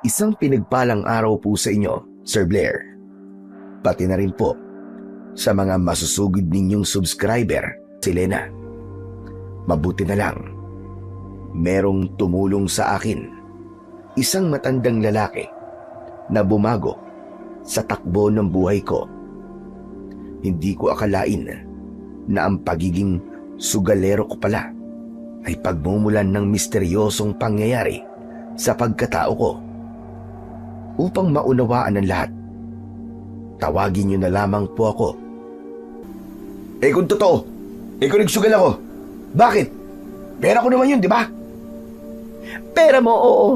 Isang pinagpalang araw po sa inyo, Sir Blair. Pati na rin po sa mga masusugid ninyong subscriber, si Lena. Mabuti na lang, merong tumulong sa akin. Isang matandang lalaki na bumago sa takbo ng buhay ko. Hindi ko akalain na ang pagiging sugalero ko pala ay pagmumulan ng misteryosong pangyayari sa pagkatao ko. Upang maunawaan ang lahat, tawagin niyo na lamang po ako. Kung totoo, kung nagsugal ako, bakit? Pera ko naman yun, di ba? Pera mo, oo.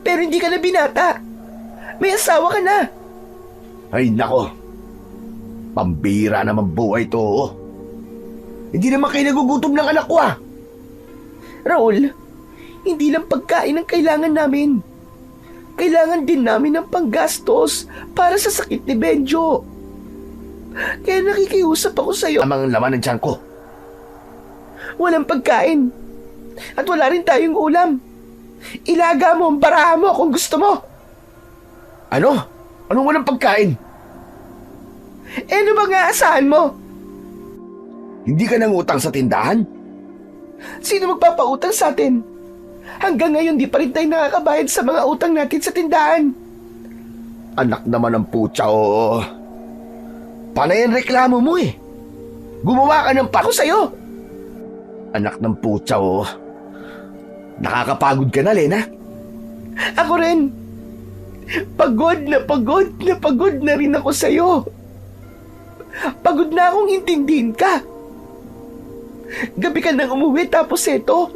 Pero hindi ka na binata. May asawa ka na. Ay nako, pambira naman buhay to. Hindi naman kayo nagugutom ng anak ko Raul, hindi lang pagkain ang kailangan namin. Kailangan din namin ng panggastos para sa sakit ni Benjo. Kaya nakikiusap ako sa'yo. Amang laman ng tiyan ko. Walang pagkain. At wala rin tayong ulam. Ilaga mo ang baraha mo kung gusto mo. Ano? Anong walang pagkain? Ano bang aasahan mo? Hindi ka nang utang sa tindahan? Sino magpapautang sa atin? Hanggang ngayon di pa rin tayo nakakabayad sa mga utang natin sa tindahan. Anak naman ng putya, oo. Panay ang reklamo mo Gumawa ka ng Ako sa'yo. Anak ng putya, oo. Nakakapagod ka na, Lena. Ako rin. Pagod na rin ako sa'yo. Pagod na akong intindihin ka. Gabi ka nang umuwi tapos eto,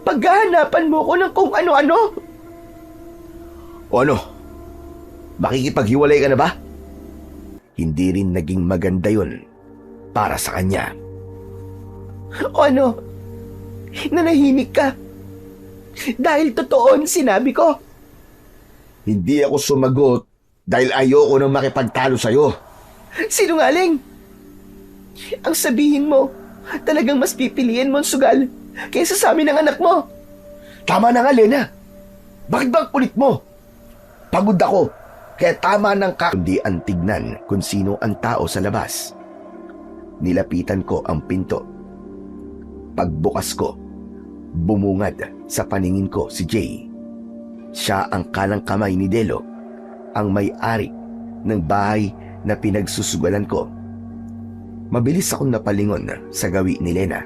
paghahanapan mo ko ng kung ano-ano. O ano? Makikipaghiwalay ka na ba? Hindi rin naging maganda yun para sa kanya. O ano? Nanahimik ka. Dahil totoo ang sinabi ko. Hindi ako sumagot dahil ayoko nang makipagtalo sa'yo. Sinungaling. Ang sabihin mo, talagang mas pipiliin mo ang sugal kaysa sa amin ng anak mo. Tama na nga, Lena. Bakit ba ang kulit mo? Pagod ako, kaya tama ng Kundi ang tignan kung sino ang tao sa labas. Nilapitan ko ang pinto. Pagbukas ko, bumungad sa paningin ko si Jay. Siya ang kanang kamay ni Delo, ang may-ari ng bahay na pinagsusugalan ko. Mabilis akong napalingon sa gawi ni Lena.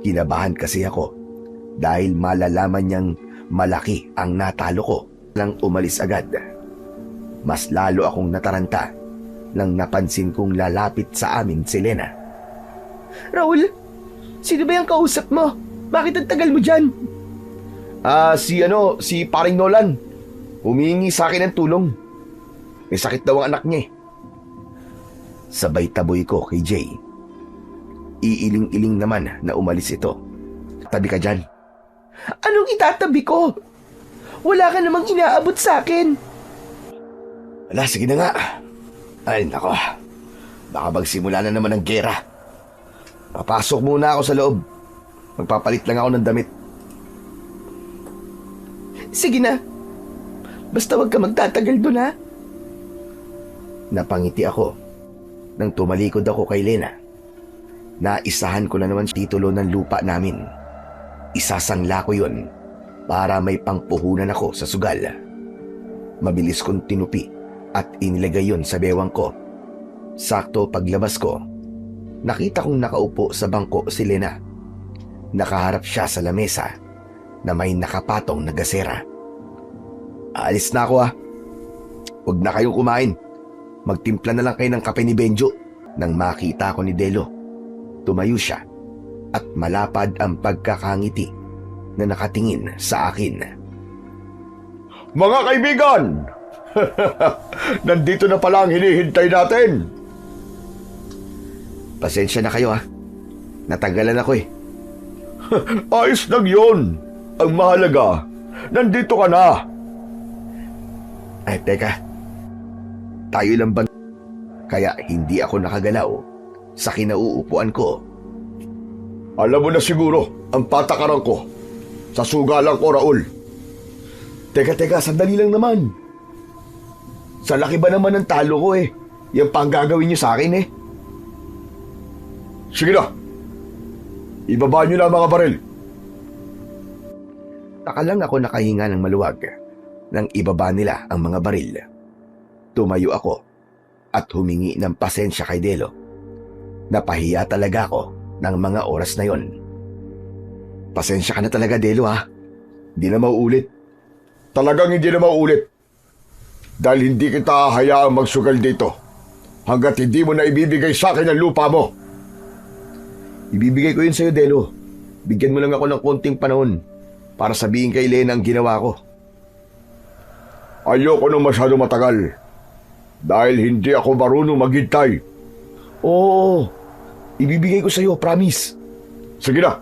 Kinabahan kasi ako dahil malalaman niyang malaki ang natalo ko nang umalis agad. Mas lalo akong nataranta nang napansin kong lalapit sa amin si Lena. Raul, sino ba yung kausap mo? Bakit ang tagal mo dyan? Si paring Nolan. Humihingi sa akin ng tulong. May sakit daw ang anak niya Sabay taboy ko kay Jay. Iiling-iling naman na umalis ito. Tabi ka dyan. Anong itatabi ko? Wala ka namang inaabot sa akin. Wala, sige na nga. Ay, nako. Baka magsimula na naman ang gera. Papasok muna ako sa loob. Magpapalit lang ako ng damit. Sige na. Basta wag ka magtatagal doon, ha? Napangiti ako nang tumalikod ako kay Lena. Naisahan ko na naman titulo ng lupa namin. Isasangla ko yun para may pangpuhunan ako sa sugal. Mabilis kong tinupi at inilagay yun sa bewang ko. Sakto paglabas ko, nakita kong nakaupo sa bangko si Lena. Nakaharap siya sa lamesa na may nakapatong na gasera. Aalis na ako Huwag na kayong kumain. Magtimpla na lang kayo ng kape ni Benjo. Nang makita ko ni Delo, tumayo siya at malapad ang pagkakangiti na nakatingin sa akin. Mga kaibigan! Nandito na pala ang hinihintay natin. Pasensya na kayo Natagalan ako Ayos lang yun. Ang mahalaga, nandito ka na. Ay, teka. Tayo lang ba? Kaya hindi ako nakagalaw sa kinauupuan ko. Alam mo na siguro ang patakaran ko sa sugalan ko, Raul. Teka, sandali lang naman. Sa laki ba naman ng talo ko eh? Yan pa ang gagawin niyo sa akin eh. Sige na. Ibaba niyo na ang mga baril. Taka lang ako nakahinga ng maluwag nang ibaba nila ang mga baril. Tumayo ako at humingi ng pasensya kay Delo. Napahiya talaga ako ng mga oras na yon. Pasensya ka na talaga, Delo ha. Hindi na mauulit. Talagang hindi na mauulit. Dahil hindi kita hayaang magsugal dito hanggat hindi mo na ibibigay sa akin ang lupa mo. Ibibigay ko yun sa'yo, Delo. Bigyan mo lang ako ng konting panahon para sabihin kay Lena ang ginawa ko. Ayoko nang masyado matagal dahil hindi ako marunong maghintay. Oo, ibibigay ko sa'yo, promise. Sige na,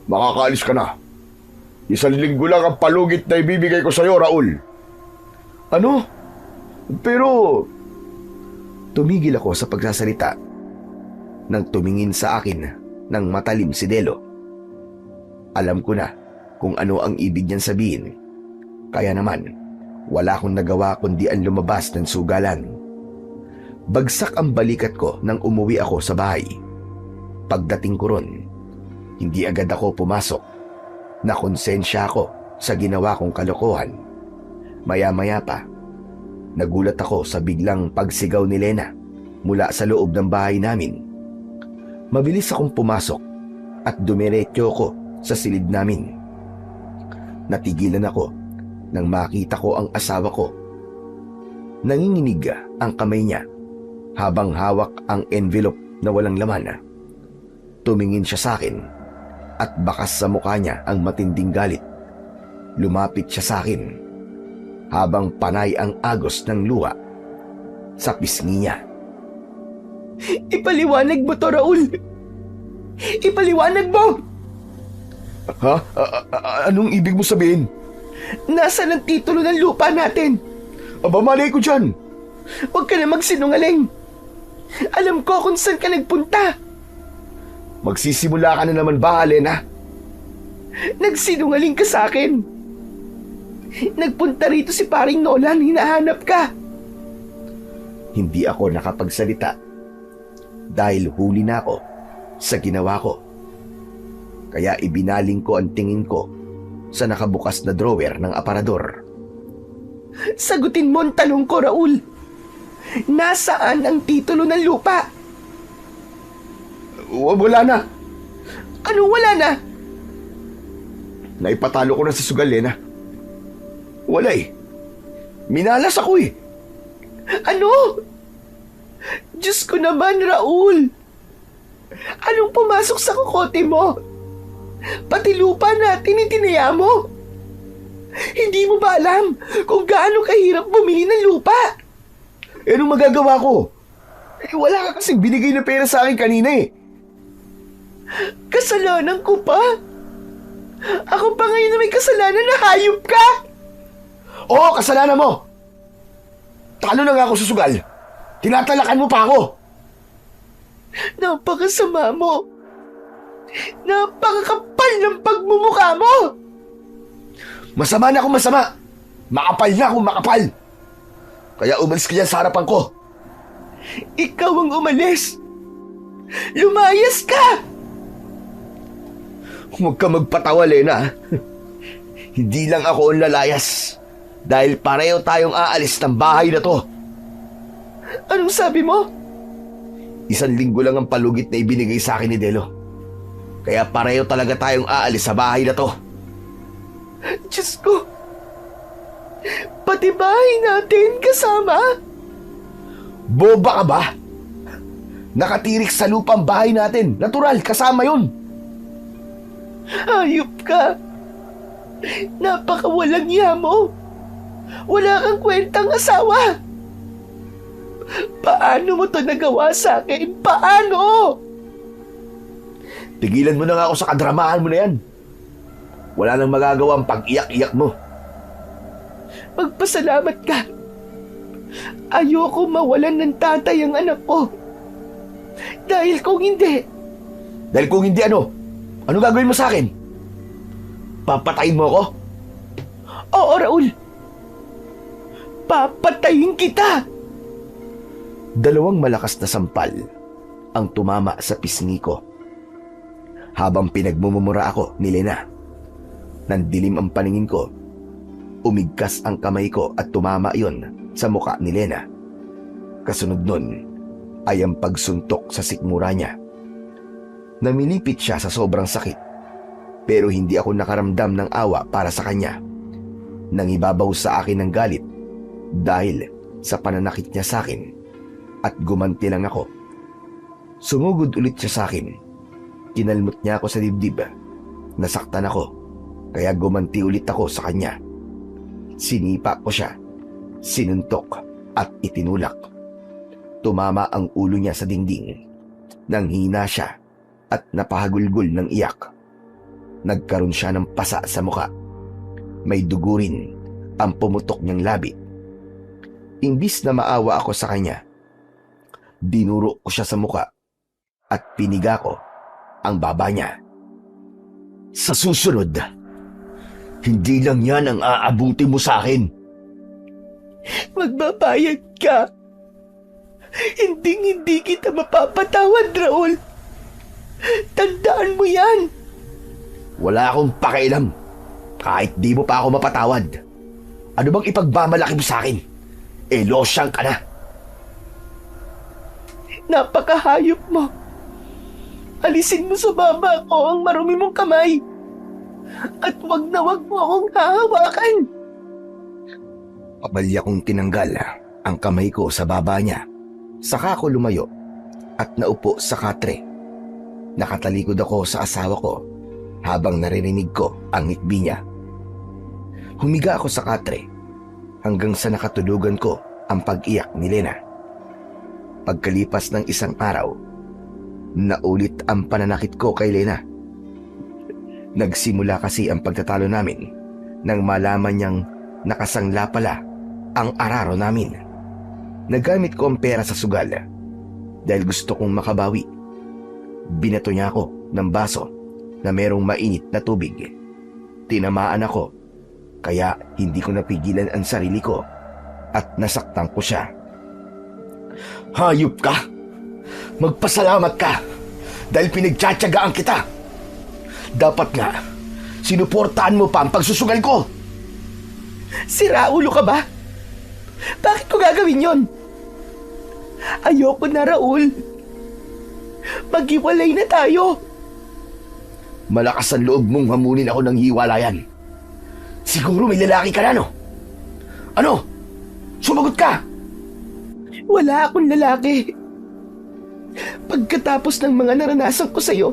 makakaalis ka na. 1 linggo lang ang palugit na ibibigay ko sa'yo, Raul. Ano? Pero... Tumigil ako sa pagsasalita nang tumingin sa akin ng matalim si Delo. Alam ko na kung ano ang ibig niyang sabihin. Kaya naman, wala akong nagawa kundi ang lumabas ng sugalan. Bagsak ang balikat ko nang umuwi ako sa bahay. Pagdating ko ron, hindi agad ako pumasok. Nakonsensya ako sa ginawa kong kalokohan. Maya-maya pa, nagulat ako sa biglang pagsigaw ni Lena mula sa loob ng bahay namin. Mabilis akong pumasok at dumiretso ko sa silid namin. Natigilan ako nang makita ko ang asawa ko. Nanginginig ang kamay niya habang hawak ang envelope na walang laman. Tumingin siya sa akin at bakas sa mukha niya ang matinding galit. Lumapit siya sa akin habang panay ang agos ng luha sa pisngi niya. Ipaliwanag mo to, Raul! Ipaliwanag mo! Ha? Anong ibig mo sabihin? Nasaan ang titulo ng lupa natin? Aba, malay ko dyan! Huwag ka na magsinungaling! Alam ko kung saan ka nagpunta! Magsisimula ka na naman ba, Lena? Nagsinungaling ka sa akin! Nagpunta rito si paring Nolan, hinahanap ka! Hindi ako nakapagsalita dahil huli na ako sa ginawa ko. Kaya ibinaling ko ang tingin ko sa nakabukas na drawer ng aparador. Sagutin mo ang tanong ko, Raul. Nasaan ang titulo ng lupa? Wala na. Anong wala na? Naipatalo ko na sa sugal, Lena. Wala eh. Minalas ako eh. Ano? Diyos ko naman, Raul. Anong pumasok sa kokote mo? Pati lupa natin itinaya mo. Hindi mo ba alam kung gaano kahirap bumili ng lupa? Eh, anong magagawa ko? Eh, wala ka kasing binigay na pera sa akin kanina eh. Kasalanan ko pa? Ako pa ngayon na may kasalanan na hayop ka? Oo, kasalanan mo. Talo na nga ako sa sugal. Tinatalakan mo pa ako. Napakasama mo. Napakakapal ng pagmumukha mo. Masama na akong masama. Makapal na akong makapal. Kaya umalis ka dyan sa harapan ko. Ikaw ang umalis. Lumayas ka. Huwag ka magpatawa, Lena. Hindi lang ako ang lalayas. Dahil pareho tayong aalis ng bahay na to. Anong sabi mo? 1 linggo lang ang palugit na ibinigay sa akin ni Delo. Kaya pareho talaga tayong aalis sa bahay na to. Diyos ko! Pati bahay natin kasama? Boba ka ba? Nakatirik sa lupang bahay natin. Natural, kasama yun. Hayop ka! Napakawalang iya mo! Wala kang kwentang asawa! Paano mo to nagawa sa akin? Paano? Tigilan mo na nga ako sa kadramahan mo na yan. Wala nang magagawa ang pag-iyak-iyak mo. Magpasalamat ka. Ayoko mawalan ng tatay ang anak ko. Dahil kung hindi... Dahil kung hindi ano? Ano gagawin mo sa akin? Papatayin mo ako? Oo, Raul. Papatayin kita! Dalawang malakas na sampal ang tumama sa pisngi ko. Habang pinagmumura ako ni Lena, nandilim ang paningin ko. Umigkas ang kamay ko at tumama yon sa muka ni Lena. Kasunod nun ay ang pagsuntok sa sikmura niya. Namilipit siya sa sobrang sakit, pero hindi ako nakaramdam ng awa para sa kanya. Nangibabaw sa akin ng galit dahil sa pananakit niya sa akin at gumanti lang ako. Sumugod ulit siya sa akin. Kinalmot niya ako sa dibdib. Nasaktan ako, kaya gumanti ulit ako sa kanya. Sinipa ko siya, sinuntok at itinulak. Tumama ang ulo niya sa dingding. Nanghina siya at napahagulgol ng iyak. Nagkaroon siya ng pasa sa muka. May dugo rin ang pumutok niyang labi. Imbis na maawa ako sa kanya, dinuro ko siya sa muka at piniga ko ang baba niya. Sa susunod, hindi lang yan ang aabuti mo sa akin. Magbabayad ka. Hindi kita mapapatawad, Raul. Tandaan mo yan. Wala akong pakialam. Kahit di mo pa ako mapatawad. Ano bang ipagmamalaki mo sa akin? Losyang ka na. Napakahayop mo. Alisin mo sa baba ko ang marumi mong kamay. At wag na wag mo akong hahawakan. Pabalya kong tinanggal ang kamay ko sa baba niya. Saka ako lumayo at naupo sa katre. Nakatalikod ako sa asawa ko habang naririnig ko ang ngitbi niya. Humiga ako sa katre hanggang sa nakatulugan ko ang pag-iyak ni Lena. Pagkalipas ng isang araw, naulit ang pananakit ko kay Lena. Nagsimula kasi ang pagtatalo namin nang malaman niyang nakasangla pala ang araro namin. Nagamit ko ang pera sa sugal dahil gusto kong makabawi. Binato niya ako ng baso na merong mainit na tubig. Tinamaan ako, kaya hindi ko napigilan ang sarili ko at nasaktan ko siya. Hayop ka! Magpasalamat ka dahil pinagtsatsagaan kita. Dapat nga, sinuportahan mo pa ang pagsusugal ko. Sira ulo ka ba? Bakit ko gagawin yon? Ayoko na, Raul. Maghiwalay na tayo. Malakas ang loob mong hamunin ako ng hiwalayan. Siguro may lalaki ka na, no? Ano? Sumagot ka! Wala akong lalaki. Pagkatapos ng mga naranasan ko sa'yo,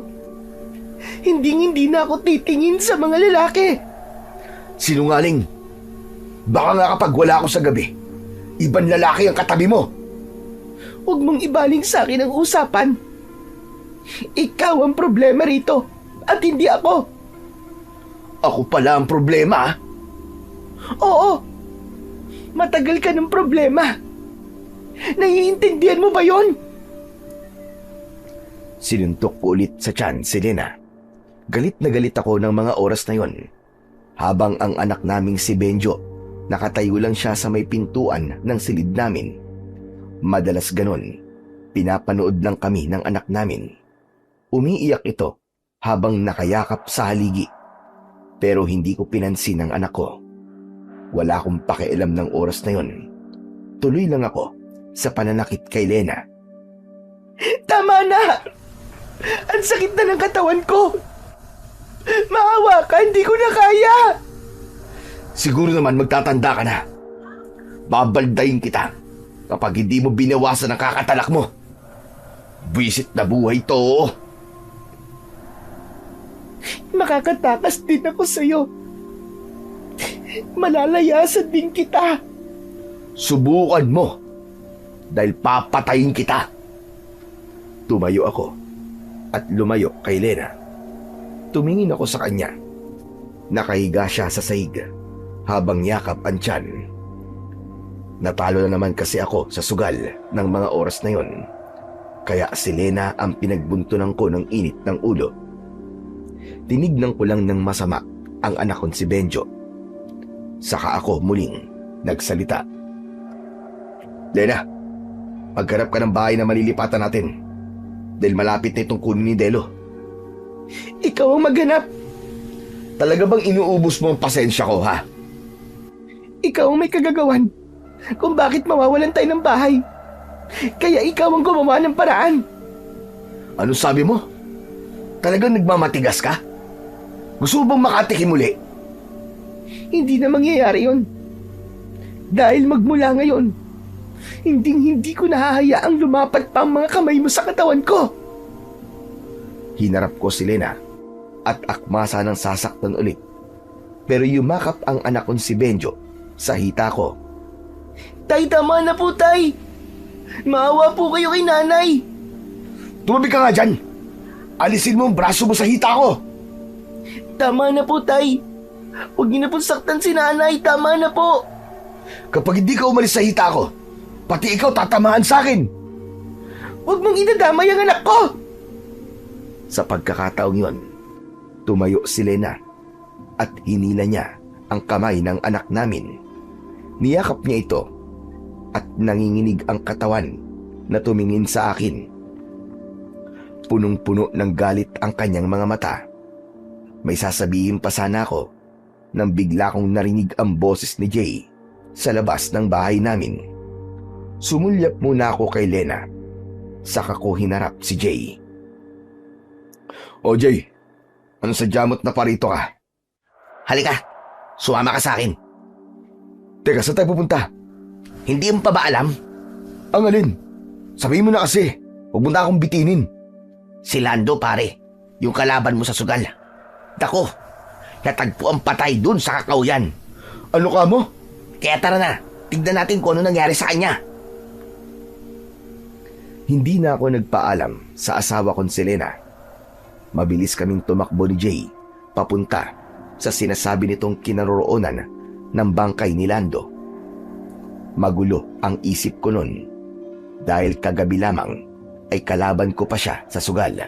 hindi na ako titingin sa mga lalaki. Sinungaling. Baka nga kapag wala ako sa gabi, ibang lalaki ang katabi mo. Huwag mong ibaling sa akin ang usapan. Ikaw ang problema rito at hindi ako. Ako pala ang problema, ah. Oo. Matagal ka ng problema. Naiintindihan mo ba yon? Sinuntok ko ulit sa tiyan si Lena. Galit na galit ako ng mga oras na yon. Habang ang anak naming si Benjo, nakatayo lang siya sa may pintuan ng silid namin. Madalas ganon, pinapanood lang kami ng anak namin. Umiiyak ito habang nakayakap sa haligi. Pero hindi ko pinansin ang anak ko. Wala akong pakialam ng oras na yon. Tuloy lang ako sa pananakit kay Lena. Tama na! Ang sakit na ng katawan ko! Maawa ka, hindi ko na kaya! Siguro naman magtatanda ka na. Babaldayin kita kapag hindi mo binawasan ang kakatalak mo. Buwisit na buhay to. Makakatakas din ako sa'yo. Malalayasan din kita. Subukan mo dahil papatayin kita. Tumayo ako at lumayo kay Lena. Tumingin ako sa kanya. Nakahiga siya sa sahig habang yakap ang tiyan. Natalo na naman kasi ako sa sugal ng mga oras na yon. Kaya si Lena ang pinagbuntunan ko ng init ng ulo. Tinignan ko lang ng masama ang anak kong si Benjo. Saka ako muling nagsalita. Lena, maghanap ka ng bahay na malilipatan natin. Dahil malapit na itong kunin ni Delo. Ikaw ang maghanap. Talaga bang inuubos mo ang pasensya ko, ha? Ikaw ang may kagagawan kung bakit mawawalan tayo ng bahay. Kaya ikaw ang gumawa ng paraan. Ano sabi mo? Talagang nagmamatigas ka? Gusto mo bang makatikim muli? Hindi na mangyayari yon. Dahil magmula ngayon, hindi ko nahahayaang lumapat pa ang mga kamay mo sa katawan ko. Hinarap ko si Lena at akmasa ng sasaktan ulit. Pero yumakap ang anak kong si Benjo sa hita ko. Tay, tama na po, tay. Maawa po kayo kay nanay. Tumabi ka nga dyan! Alisin mo ang braso mo sa hita ko! Tama na po, tay. Huwag niyo na po saktan si nanay. Tama na po. Kapag hindi ka umalis sa hita ko, pati ikaw tatamaan sa akin! Huwag mong inadamay ang anak ko! Sa pagkakataong yon, tumayo si Lena at hinila niya ang kamay ng anak namin. Niyakap niya ito at nanginginig ang katawan na tumingin sa akin. Punong-puno ng galit ang kanyang mga mata. May sasabihin pa sana ako nang bigla kong narinig ang boses ni Jay sa labas ng bahay namin. Sumulyap muna ako kay Lena, saka ko hinarap si Jay. O Jay, ano sa jamot na parito ka? Halika, sumama ka sa akin. Teka, saan tayo pupunta? Hindi mo pa ba alam? Ang alin? Sabihin mo na kasi, huwag mo na akong bitinin. Si Lando, pare, yung kalaban mo sa sugal. Dako, natagpo ang patay dun sa kakauyan. Ano ka mo? Kaya tara na, tignan natin kung ano nangyari sa kanya. Hindi na ako nagpaalam sa asawa kong si Lena. Mabilis kaming tumakbo ni Jay papunta sa sinasabi nitong kinaroroonan ng bangkay ni Lando. Magulo ang isip ko nun dahil kagabi lamang ay kalaban ko pa siya sa sugal.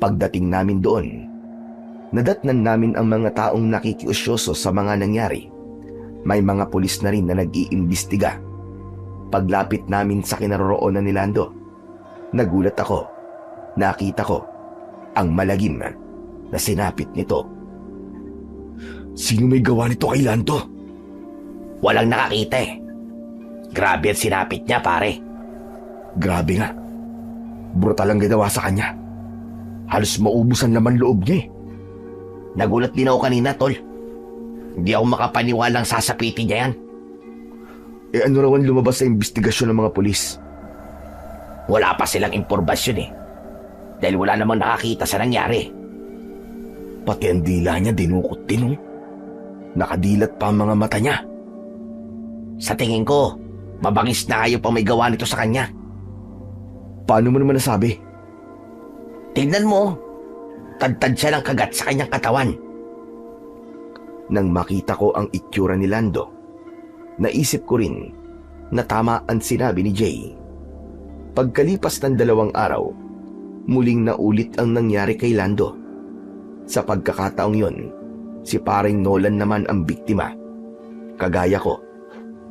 Pagdating namin doon, nadatnan namin ang mga taong nakikiusyoso sa mga nangyari. May mga pulis na rin na nag-iimbestiga. Paglapit namin sa kinaroroonan ni Lando, nagulat ako. Nakita ko ang malagim na sinapit nito. Sino may gawa nito kay Lando? Walang nakakita eh. Grabe ang sinapit niya, pare. Grabe nga. Brutal ang ginawa sa kanya. Halos maubos ang laman loob niya eh. Nagulat din ako kanina, tol. Hindi ako makapaniwalang sasapitin niya yan. Eh ano raw ang lumabas sa investigasyon ng mga pulis? Wala pa silang impormasyon eh. Dahil wala namang nakakita sa nangyari. Pati ang dila niya dinukot din oh. Nakadilat pa ang mga mata niya. Sa tingin ko, mabangis na kayo pang may gawa nito sa kanya. Paano mo naman nasabi? Tingnan mo, tad-tad siya ng kagat sa kanyang katawan. Nang makita ko ang itsura ni Lando, naisip ko rin na tama ang sinabi ni Jay. Pagkalipas ng 2 araw, muling naulit ang nangyari kay Lando. Sa pagkakataong yon, si paring Nolan naman ang biktima. Kagaya ko,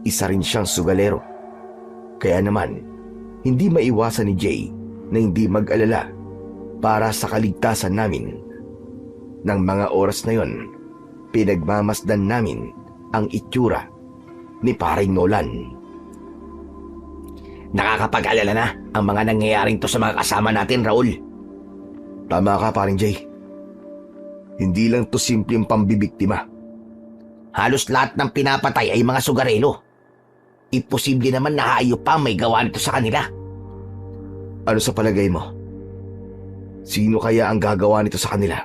isa rin siyang sugalero. Kaya naman, hindi maiwasan ni Jay na hindi mag-alala para sa kaligtasan namin. Nang mga oras na yon, pinagmamasdan namin ang itsura ni paring Nolan. Nakakapag-alala na ang mga nangyayaring to sa mga kasama natin, Raul. Tama ka, paring Jay. Hindi lang to simpleng pambibiktima. Halos lahat ng pinapatay ay mga sugarelo. Imposible naman na hayop pa may gawa nito sa kanila. Ano sa palagay mo? Sino kaya ang gagawa nito sa kanila?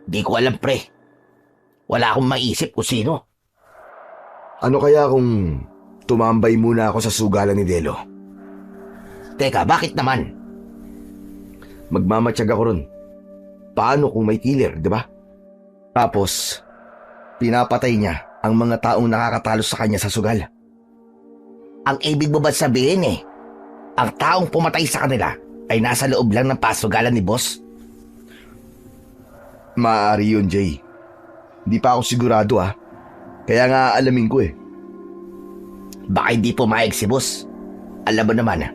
Di ko alam, pre. Wala akong maisip kung sino. Ano kaya kung tumambay muna ako sa sugalan ni Delo? Teka, bakit naman? Magmamatsyag ako ron. Paano kung may killer, di ba? Tapos, pinapatay niya ang mga taong nakakatalo sa kanya sa sugal. Ang ibig mo ba sabihin ang taong pumatay sa kanila ay nasa loob lang ng pasugalan ni boss? Maaari yun, Jay. Di pa ako sigurado Kaya nga alamin ko eh. Baka hindi pumayag si boss. Alam mo naman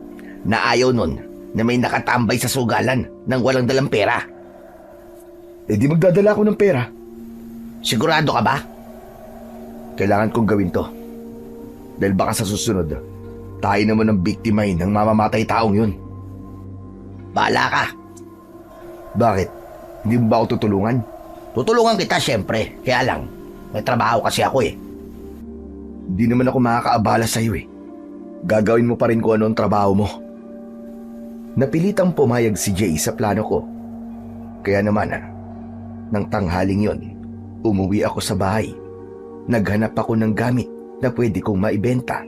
na ayaw nun na may nakatambay sa sugalan nang walang dalang pera. Eh di magdadala ako ng pera. Sigurado ka ba? Kailangan kong gawin to. Dahil baka sa susunod, tayo naman ang biktimahin ng mamamatay taong yun. Bahala ka. Bakit? Hindi mo ba ako tutulungan? Tutulungan kita syempre. Kaya lang, may trabaho kasi ako eh. Hindi naman ako makakaabala sa'yo eh. Gagawin mo pa rin kung ano ang trabaho mo. Napilitang pumayag si Jay sa plano ko. Kaya naman, nang tanghaling yon, umuwi ako sa bahay. Naghanap ako ng gamit na pwede kong maibenta.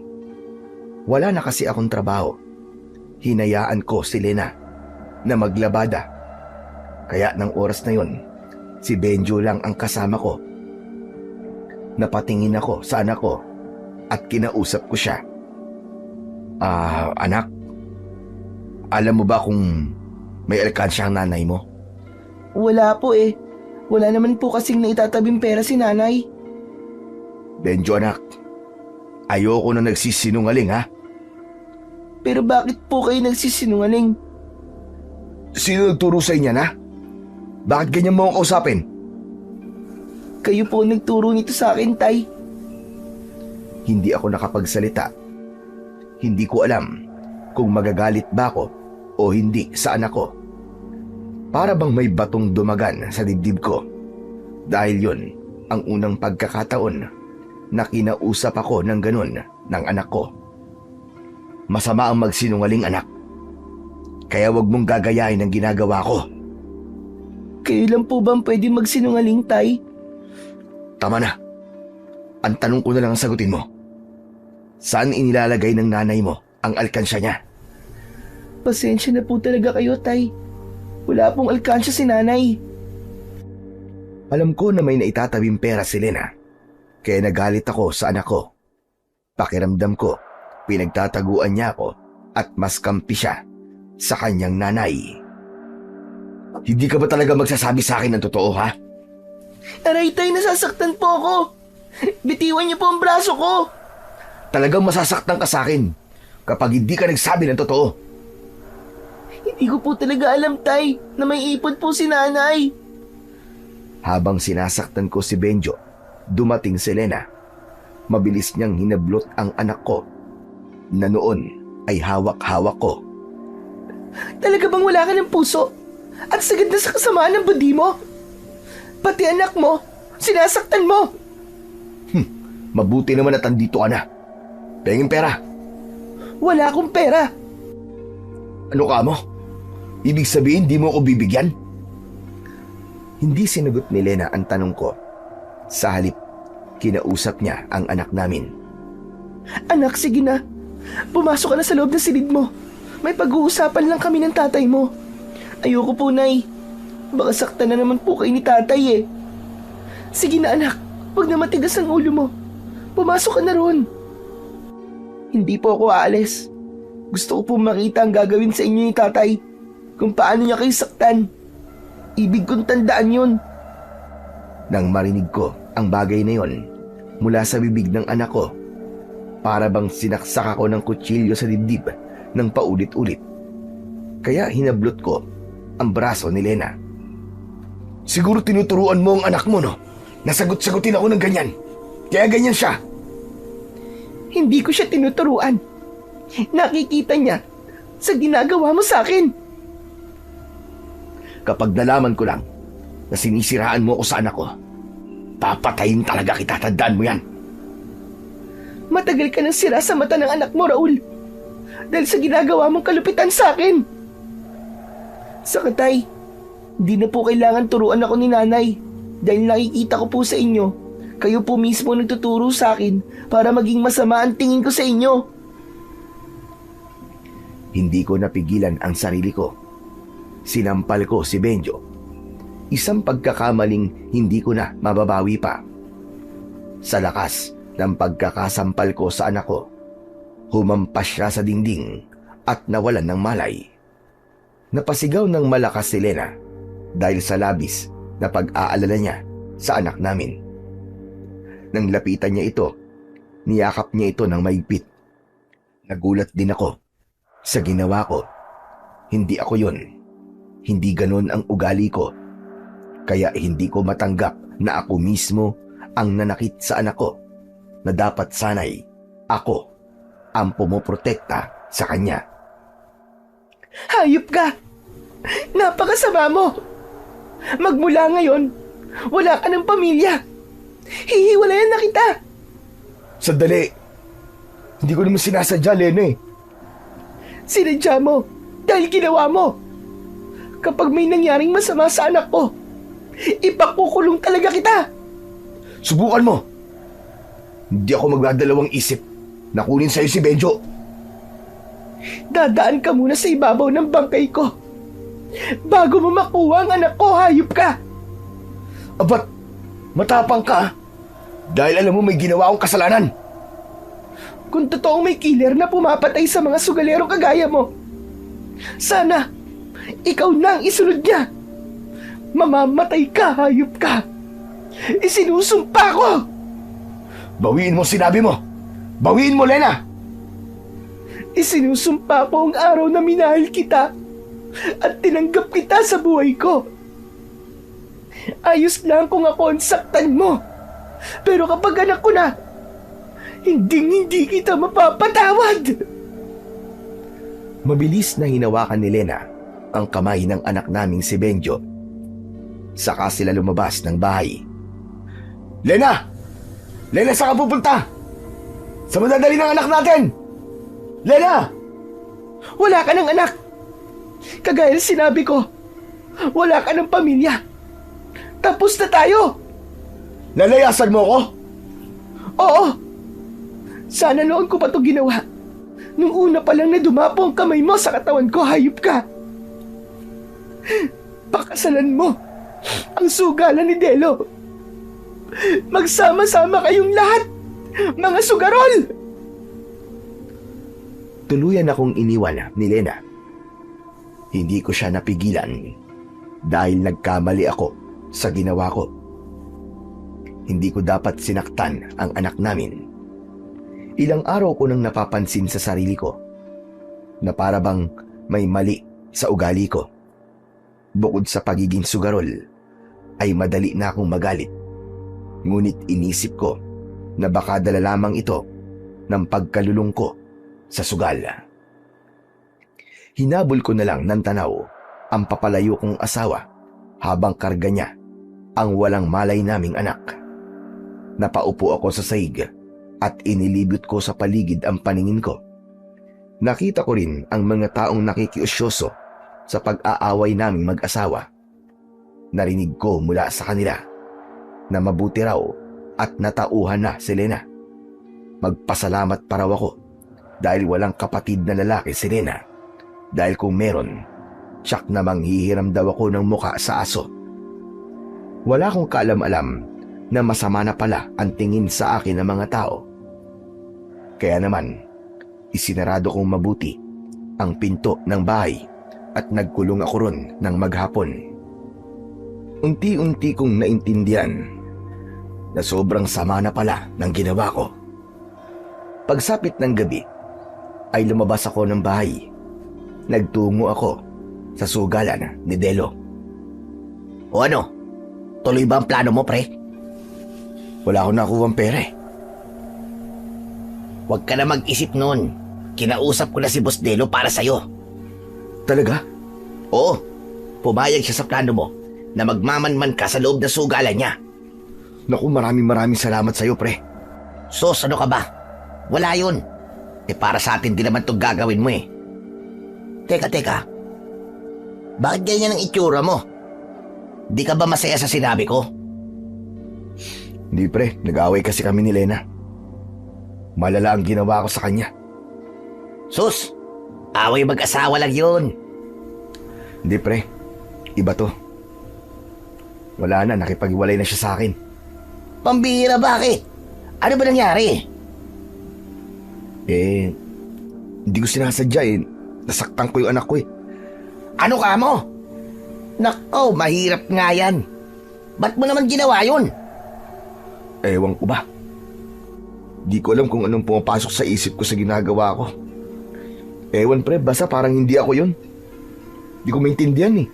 Wala na kasi akong trabaho. Hinayaan ko si Lena na maglabada. Kaya ng oras na yon, si Benjo lang ang kasama ko. Napatingin ako sa anak ko at kinausap ko siya. Anak, alam mo ba kung may alkansya ang nanay mo? Wala po eh. Wala naman po kasing naitatabing pera si nanay. Benjo anak, ayoko na nagsisinungaling ha. Pero bakit po kayo nagsisinungaling? Sino nagturo sa inyo na? Bakit ganyan mo akong kausapin? Kayo po ang nagturo nito sa akin, Tay. Hindi ako nakapagsalita. Hindi ko alam kung magagalit ba ako o hindi sa anak ko. Para bang may batong dumagan sa dibdib ko. Dahil yun ang unang pagkakataon na kinausap ako ng ganun ng anak ko. Masama ang magsinungaling anak. Kaya wag mong gagayahin ang ginagawa ko. Kayo lang po ba ang pwede magsinungaling, Tay? Tama na. Ang tanong ko na lang ang sagutin mo. Saan inilalagay ng nanay mo ang alkansya niya? Pasensya na po talaga kayo, Tay. Wala pong alkansya si nanay. Alam ko na may naitatabing pera si Lena. Kaya nagalit ako sa anak ko. Pakiramdam ko, pinagtataguan niya ako at mas kampi siya sa kanyang nanay. Hindi ka ba talaga magsasabi sa akin ng totoo, ha? Aray, Tay, nasasaktan po ako. Bitiwan niyo po ang braso ko. Talagang masasaktan ka sa akin kapag hindi ka nagsabi ng totoo. Hindi ko po talaga alam, Tay, na may ipon po si nanay. Habang sinasaktan ko si Benjo, dumating si Lena. Mabilis niyang hinablot ang anak ko na noon ay hawak-hawak ko. Talaga bang wala ka ng puso? At sagad na sa kasamaan ng budi mo? Pati anak mo, sinasaktan mo. Mabuti naman at andito ka na. Pengin pera. Wala akong pera. Ano ka mo? Ibig sabihin di mo ako bibigyan? Hindi sinagot ni Lena ang tanong ko. Sa halip, kinausap niya ang anak namin. Anak, sige na. Pumasok ka na sa loob ng silid mo. May pag-uusapan lang kami ng tatay mo. Ayoko po, Nay. Baka saktan na naman po kayo ni tatay eh. Sige na, anak. Huwag na matigas ang ulo mo. Pumasok ka na roon. Hindi po ako aalis. Gusto ko po makita ang gagawin sa inyo ni tatay. Kung paano niya kayo saktan. Ibig kong tandaan yun. Nang marinig ko ang bagay na yon mula sa bibig ng anak ko, para bang sinaksak ako ng kutsilyo sa dibdib ng paulit-ulit. Kaya hinablot ko ang braso ni Lena. Siguro tinuturuan mo ang anak mo, no? Nasagot-sagutin ako ng ganyan. Kaya ganyan siya. Hindi ko siya tinuturuan. Nakikita niya sa ginagawa mo sa akin. Kapag nalaman ko lang na sinisiraan mo ako sa anak ko, papatayin talaga kita, tandaan mo yan. Matagal ka nang sira sa mata ng anak mo, Raul. Dahil sa ginagawa mong kalupitan sa akin. Sa Tay, hindi na po kailangan turuan ako ni nanay. Dahil nakikita ko po sa inyo, kayo po mismo nagtuturo sa akin para maging masama ang tingin ko sa inyo. Hindi ko napigilan ang sarili ko. Sinampal ko si Benjo. Isang pagkakamaling hindi ko na mababawi pa. Sa lakas ng pagkakasampal ko sa anak ko, humampas siya sa dingding at nawalan ng malay. Napasigaw ng malakas si Lena dahil sa labis na pag-aalala niya sa anak namin. Nang lapitan niya ito, niyakap niya ito ng maigpit. Nagulat din ako sa ginawa ko. Hindi ako yun. Hindi ganon ang ugali ko. Kaya hindi ko matanggap na ako mismo ang nanakit sa anak ko, na dapat sanay ako ang pumoprotekta sa kanya. Hayop ka! Napakasama mo! Magmula ngayon, wala ka ng pamilya. Hihiwalayan na kita. Sandali! Hindi ko naman sinasadya, Lena eh. Sinadya mo dahil ginawa mo. Kapag may nangyaring masama sa anak ko, ipakukulong talaga kita. Subukan mo! Hindi ako magdadalawang isip na kunin sa'yo si Benjo. Dadaan ka muna sa ibabaw ng bangkay ko bago mo makuha ang anak ko, hayop ka. Abat, matapang ka ah. Dahil alam mo may ginawa akong kasalanan. Kung totoong may killer na pumapatay sa mga sugalero kagaya mo, sana ikaw na ang isunod niya. Mamamatay ka, hayop ka. Isinusumpa ko. Bawiin mo sinabi mo. Bawiin mo, Lena. Isinusumpa ko ang araw na minahal kita at tinanggap kita sa buhay ko. Ayos lang kung ako ang saktan mo. Pero kapag anak ko na, hindi kita mapapatawad. Mabilis na hinawakan ni Lena ang kamay ng anak naming si Benjo. Saka sila lumabas ng bahay. Lena! Lena, saan ka pupunta? Sa madadali ng anak natin! Lena! Wala ka ng anak. Kagaya ng sinabi ko, wala ka ng pamilya. Tapos na tayo. Lalayasan mo ko? Oo. Sana noon ko pa ito ginawa. Nung una pa lang na dumapo ang kamay mo sa katawan ko, hayop ka. Pakasalan mo ang sugalan ni Delo. Magsama-sama kayong lahat, mga sugarol! Tuluyan akong iniwan ni Lena. Hindi ko siya napigilan dahil nagkamali ako sa ginawa ko. Hindi ko dapat sinaktan ang anak namin. Ilang araw ko nang napapansin sa sarili ko na para bang may mali sa ugali ko. Bukod sa pagiging sugarol, ay madali na akong magalit. Ngunit inisip ko na baka dala lamang ito ng pagkalulong ko sa sugal. Hinabol ko na lang ng tanaw ang papalayo kong asawa habang karga niya ang walang malay naming anak. Napaupo ako sa saig at inilibot ko sa paligid ang paningin ko. Nakita ko rin ang mga taong nakikiusyoso sa pag-aaway naming mag-asawa. Narinig ko mula sa kanila na mabuti raw at natauhan na si Lena. Magpasalamat pa raw ako dahil walang kapatid na lalaki si Lena. Dahil kung meron, tsak namang hihiram daw ako ng muka sa aso. Wala akong kaalam-alam na masama na pala ang tingin sa akin ng mga tao. Kaya naman, isinarado kong mabuti ang pinto ng bahay at nagkulong ako ron ng maghapon. Unti-unti kong naintindihan na sobrang sama na pala ng ginawa ko. Pagsapit ng gabi, ay lumabas ako ng bahay. Nagtungo ako sa sugalan ni Delo. O ano? Tuloy ba ang plano mo, pre? Wala akong nakuhang pera eh. Huwag ka na mag-isip nun. Kinausap ko na si Boss Delo para sa'yo. Talaga? Oo, pumayag siya sa plano mo na magmamanman ka sa loob ng sugalan niya. Naku, maraming salamat sa'yo, pre. Sos, ano ka ba? Wala yun. Para sa atin din naman itong gagawin mo eh. Teka. Bakit ganyan ang itsura mo? Di ka ba masaya sa sinabi ko? Hindi, pre. Nag-away kasi kami ni Lena. Malala ang ginawa ko sa kanya. Sus, away mag-asawa lang yun. Hindi, pre. Iba to. Wala na, nakipag-iwalay na siya sa akin. Pambihira, bakit? Ano ba nangyari? Hindi ko sinasadya eh. Nasaktan ko yung anak ko eh. Ano ka mo? Nako, mahirap nga yan. Ba't mo naman ginawa yun? Ewan ko ba. Di ko alam kung anong pumapasok sa isip ko sa ginagawa ko. Ewan pre, basta parang hindi ako yun. Di ko maintindihan eh.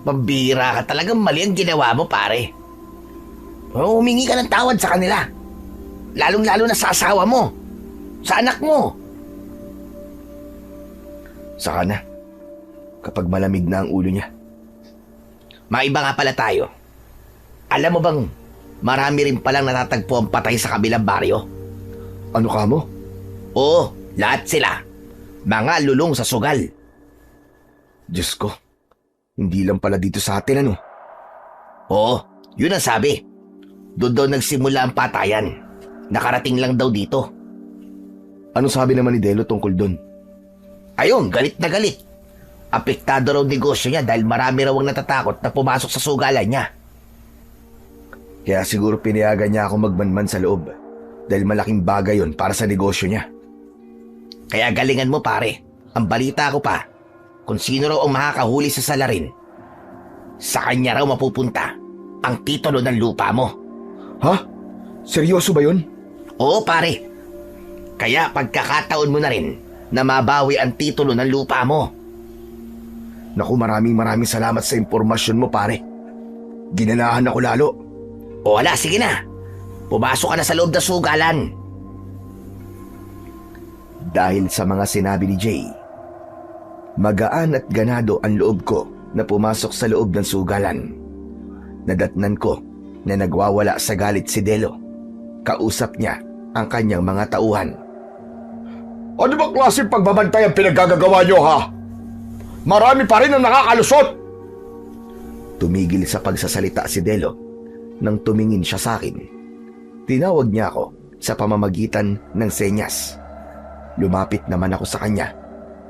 Pambira ka, talagang mali ang ginawa mo, pare. Humingi ka ng tawad sa kanila. Lalong-lalo na sa asawa mo. Sa anak mo. Saka na, kapag malamig na ang ulo niya. Maiba nga pala tayo. Alam mo bang marami rin palang natatagpo ang patay sa kabilang baryo? Ano ka mo? Oo, lahat sila. Mga lulong sa sugal. Diyos ko, hindi lang pala dito sa atin ano. Oo, yun ang sabi. Doon daw nagsimula ang patayan. Nakarating lang daw dito. Ano sabi naman ni Delo tungkol doon? Ayun, galit na galit. Apektado raw negosyo niya dahil marami raw ang natatakot na pumasok sa sugalan niya. Kaya siguro pinayagan niya ako magmanman sa loob dahil malaking bagay yon para sa negosyo niya. Kaya galingan mo, pare. Ang balita ko pa, kung sino raw ang makakahuli sa salarin, sa kanya raw mapupunta ang titulo ng lupa mo. Ha? Seryoso ba yun? Oo, pare. Kaya pagkakataon mo na rin na mabawi ang titulo ng lupa mo. Naku, maraming salamat sa impormasyon mo pare. Ginanahan ako lalo. O wala, sige na. Pumasok ka na sa loob ng sugalan. Dahil sa mga sinabi ni Jay, magaan at ganado ang loob ko na pumasok sa loob ng sugalan. Nadatnan ko na nagwawala sa galit si Delo. Kausap niya ang kanyang mga tauhan. Ano ba klaseng pagbabantay ang pinaggagawa nyo, ha? Marami pa rin ang nakakalusot! Tumigil sa pagsasalita si Delo nang tumingin siya sa akin. Tinawag niya ako sa pamamagitan ng senyas. Lumapit naman ako sa kanya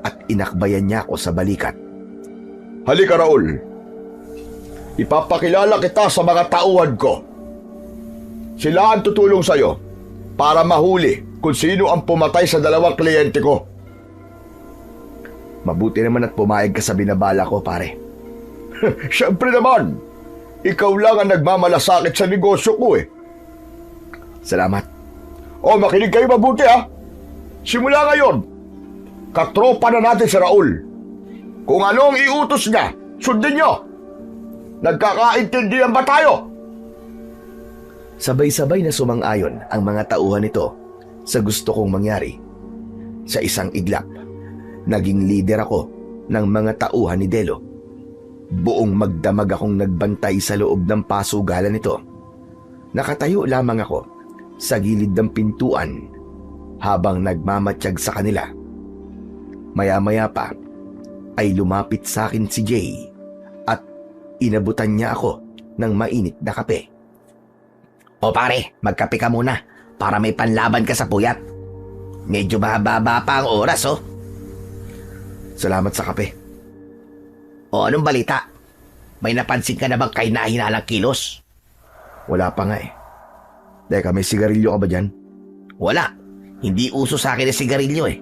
at inakbayan niya ako sa balikat. Halika, Raul. Ipapakilala kita sa mga tauhan ko. Sila ang tutulong sa'yo para mahuli kung sino ang pumatay sa dalawang kliyente ko. Mabuti naman at pumayag ka sa binabala ko, pare. Siyempre naman, ikaw lang ang nagmamalasakit sa negosyo ko eh. Salamat. O, makinig kayo mabuti, ha? Simula ngayon, katropa na natin si Raul. Kung ano ang iutos niya, sundin niyo. Nagkakaintindihan ba tayo? Sabay-sabay na sumang-ayon ang mga tauhan nito sa gusto kong mangyari. Sa isang iglap, naging leader ako ng mga tauhan ni Delo. Buong magdamag akong nagbantay sa loob ng pasugalan nito. Nakatayo lamang ako sa gilid ng pintuan habang nagmamatsyag sa kanila. Maya-maya pa ay lumapit sa akin si Jay at inabutan niya ako ng mainit na kape. O pare, magkape ka muna para may panlaban ka sa puyat. Medyo mahaba pa ang oras, oh. Salamat sa kape. O anong balita? May napansin ka na bang kahina-hinalang kilos? Wala pa nga eh. Teka, may sigarilyo ka ba dyan? Wala. Hindi uso sa akin ang sigarilyo eh.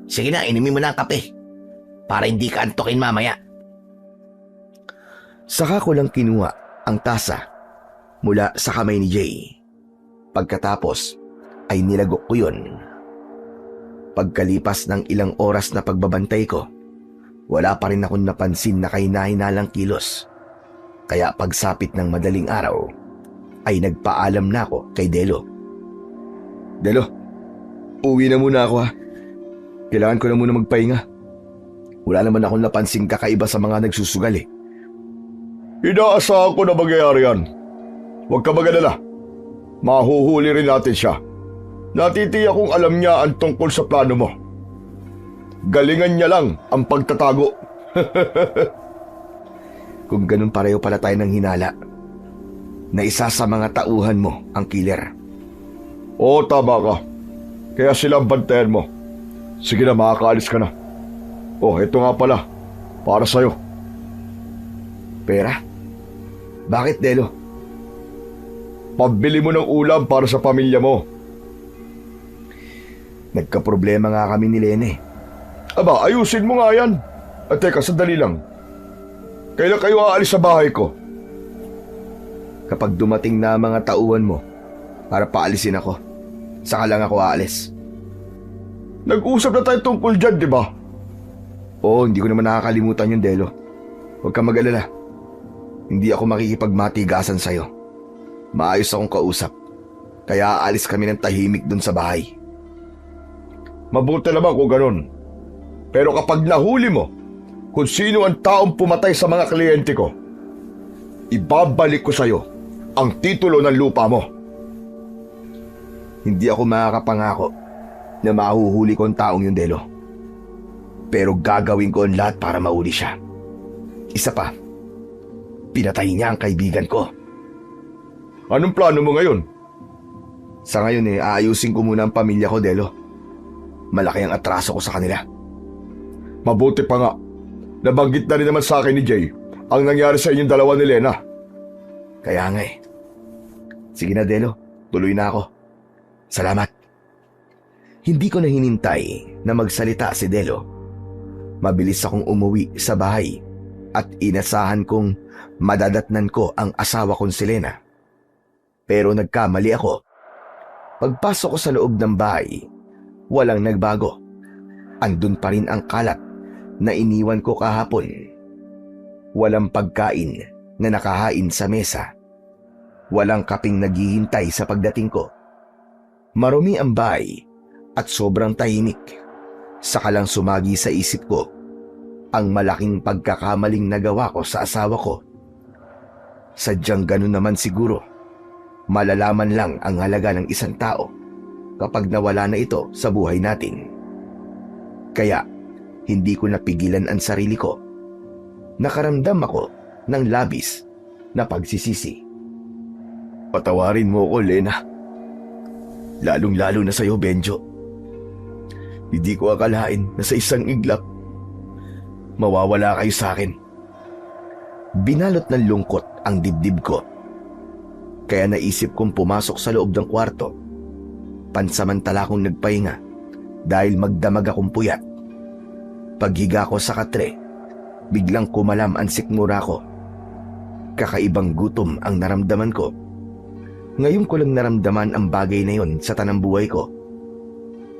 Sige na, inumin mo na ang kape para hindi ka antukin mamaya. Saka ko lang kinuha ang tasa mula sa kamay ni Jay. Pagkatapos ay nilagok ko yun. Pagkalipas ng ilang oras na pagbabantay ko, wala pa rin akong napansin na kahina-hinalang kilos. Kaya pagsapit ng madaling araw, ay nagpaalam na ako kay Delo. Delo, uwi na muna ako ha. Kailangan ko na muna magpahinga. Wala naman akong napansing kakaiba sa mga nagsusugal eh. Inaasahan ko na mangyayari yan. Huwag ka mag-alala. Mahuhuli rin natin siya. Natitiyak kong alam niya ang tungkol sa plano mo. Galingan niya lang ang pagtatago. Kung ganun pareho pala tayo ng hinala, na isa sa mga tauhan mo ang killer. Oo, tama ka. Kaya silang bantayan mo. Sige na, makakaalis ka na. Oh, ito nga pala. Para sa'yo. Pera? Bakit, Delo? Pambili mo ng ulam para sa pamilya mo. Nagkaproblema nga kami ni Lene. Aba, ayusin mo nga yan. At teka, sandali lang. Kailan kayo aalis sa bahay ko? Kapag dumating na ang mga tauhan mo para paalisin ako. Saka lang ako aalis. Nag-usap na tayo tungkol dyan, di ba? Oo, hindi ko naman nakakalimutan yung Delo. Huwag kang mag-alala. Hindi ako makikipagmatigasan sa'yo. Maayos akong kausap. Kaya aalis kami ng tahimik dun sa bahay. Mabuti naman kung ganun. Pero kapag nahuli mo kung sino ang taong pumatay sa mga kliyente ko, ibabalik ko sa'yo ang titulo ng lupa mo. Hindi ako makakapangako na mahuhuli ko ang taong yung Delo. Pero gagawin ko ang lahat para mauli siya. Isa pa, pinatay niya ang kaibigan ko. Anong plano mo ngayon? Sa ngayon aayusin ko muna ang pamilya ko, Delo. Malaki ang atraso ko sa kanila. Mabuti pa nga. Nabanggit na rin naman sa akin ni Jay ang nangyari sa inyong dalawa ni Lena. Kaya nga Sige na, Delo. Tuloy na ako. Salamat. Hindi ko na hinintay na magsalita si Delo. Mabilis akong umuwi sa bahay at inasahan kong madadatnan ko ang asawa kong si Lena. Pero nagkamali ako. Pagpasok ko sa loob ng bahay, walang nagbago. Andun pa rin ang kalat na iniwan ko kahapon. Walang pagkain na nakahain sa mesa. Walang kaping naghihintay sa pagdating ko. Marumi ang bahay at sobrang tahimik. Saka lang sumagi sa isip ko ang malaking pagkakamaling nagawa ko sa asawa ko. Sadyang ganun naman siguro. Malalaman lang ang halaga ng isang tao kapag nawala na ito sa buhay natin. Kaya hindi ko napigilan ang sarili ko. Nakaramdam ako ng labis na pagsisisi. Patawarin mo ako, Lena. Lalong-lalo na sa'yo, Benjo. Hindi ko akalain na sa isang iglap, mawawala kayo sa akin. Binalot ng lungkot ang dibdib ko. Kaya naisip kong pumasok sa loob ng kwarto. Pansamantala kong nagpahinga dahil magdamag akong puyat. Paghiga ko sa katre, biglang kumalam ang sikmura ko. Kakaibang gutom ang naramdaman ko. Ngayon ko lang naramdaman ang bagay na yon sa tanang buhay ko.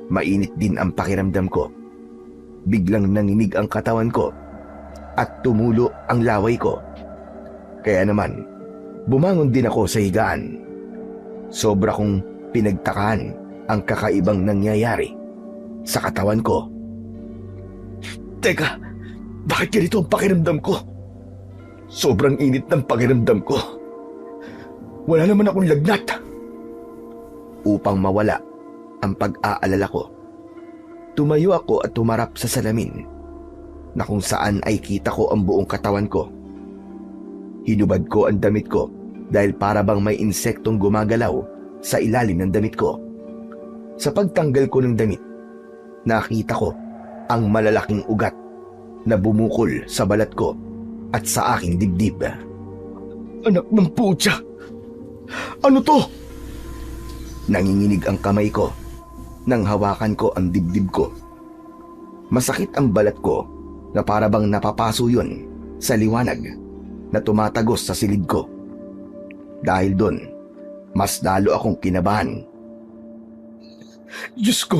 Mainit din ang pakiramdam ko. Biglang nanginig ang katawan ko at tumulo ang laway ko. Kaya naman, bumangon din ako sa higaan. Sobra kong pinagtakaan ang kakaibang nangyayari sa katawan ko. Teka, bakit ganito ang pakiramdam ko? Sobrang init ng pakiramdam ko. Wala naman akong lagnat. Upang mawala ang pag-aalala ko, tumayo ako at tumarap sa salamin na kung saan ay kita ko ang buong katawan ko. Hinubad ko ang damit ko dahil para bang may insektong gumagalaw sa ilalim ng damit ko. Sa pagtanggal ko ng damit, nakita ko ang malalaking ugat na bumukol sa balat ko at sa aking dibdib. Anak ng putya! Ano to? Nanginginig ang kamay ko nang hawakan ko ang dibdib ko. Masakit ang balat ko na para bang napapaso yun sa liwanag na tumatagos sa silid ko. Dahil doon, mas lalo akong kinabahan. Diyos ko,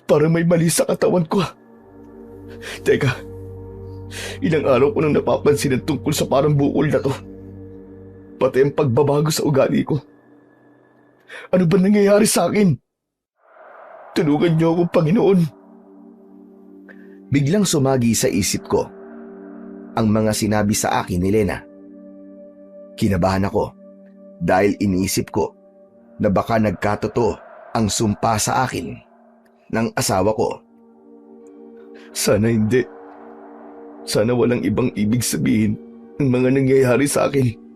parang may mali sa katawan ko. Teka, ilang araw ko nang napapansin ang tungkol sa parang bukol na to. Pati ang pagbabago sa ugali ko. Ano ba nangyayari sa akin? Tulungan niyo ako, Panginoon. Biglang sumagi sa isip ko ang mga sinabi sa akin ni Lena. Kinabahan ako dahil iniisip ko na baka nagkatotoo ang sumpa sa akin ng asawa ko. Sana hindi. Sana walang ibang ibig sabihin ng mga nangyayari sa akin.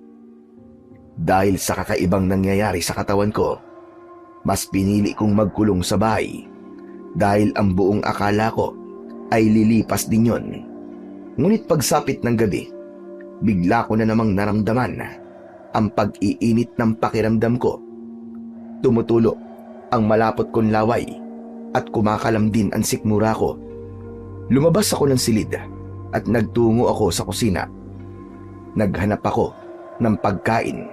Dahil sa kakaibang nangyayari sa katawan ko, mas pinili kong magkulong sa bahay dahil ang buong akala ko ay lilipas din yon. Ngunit pagsapit ng gabi, bigla ko na namang naramdaman ang pag-iinit ng pakiramdam ko. Tumutulo ang malapot kong laway at kumakalam din ang sikmura ko. Lumabas ako ng silid at nagtungo ako sa kusina. Naghanap ako ng pagkain.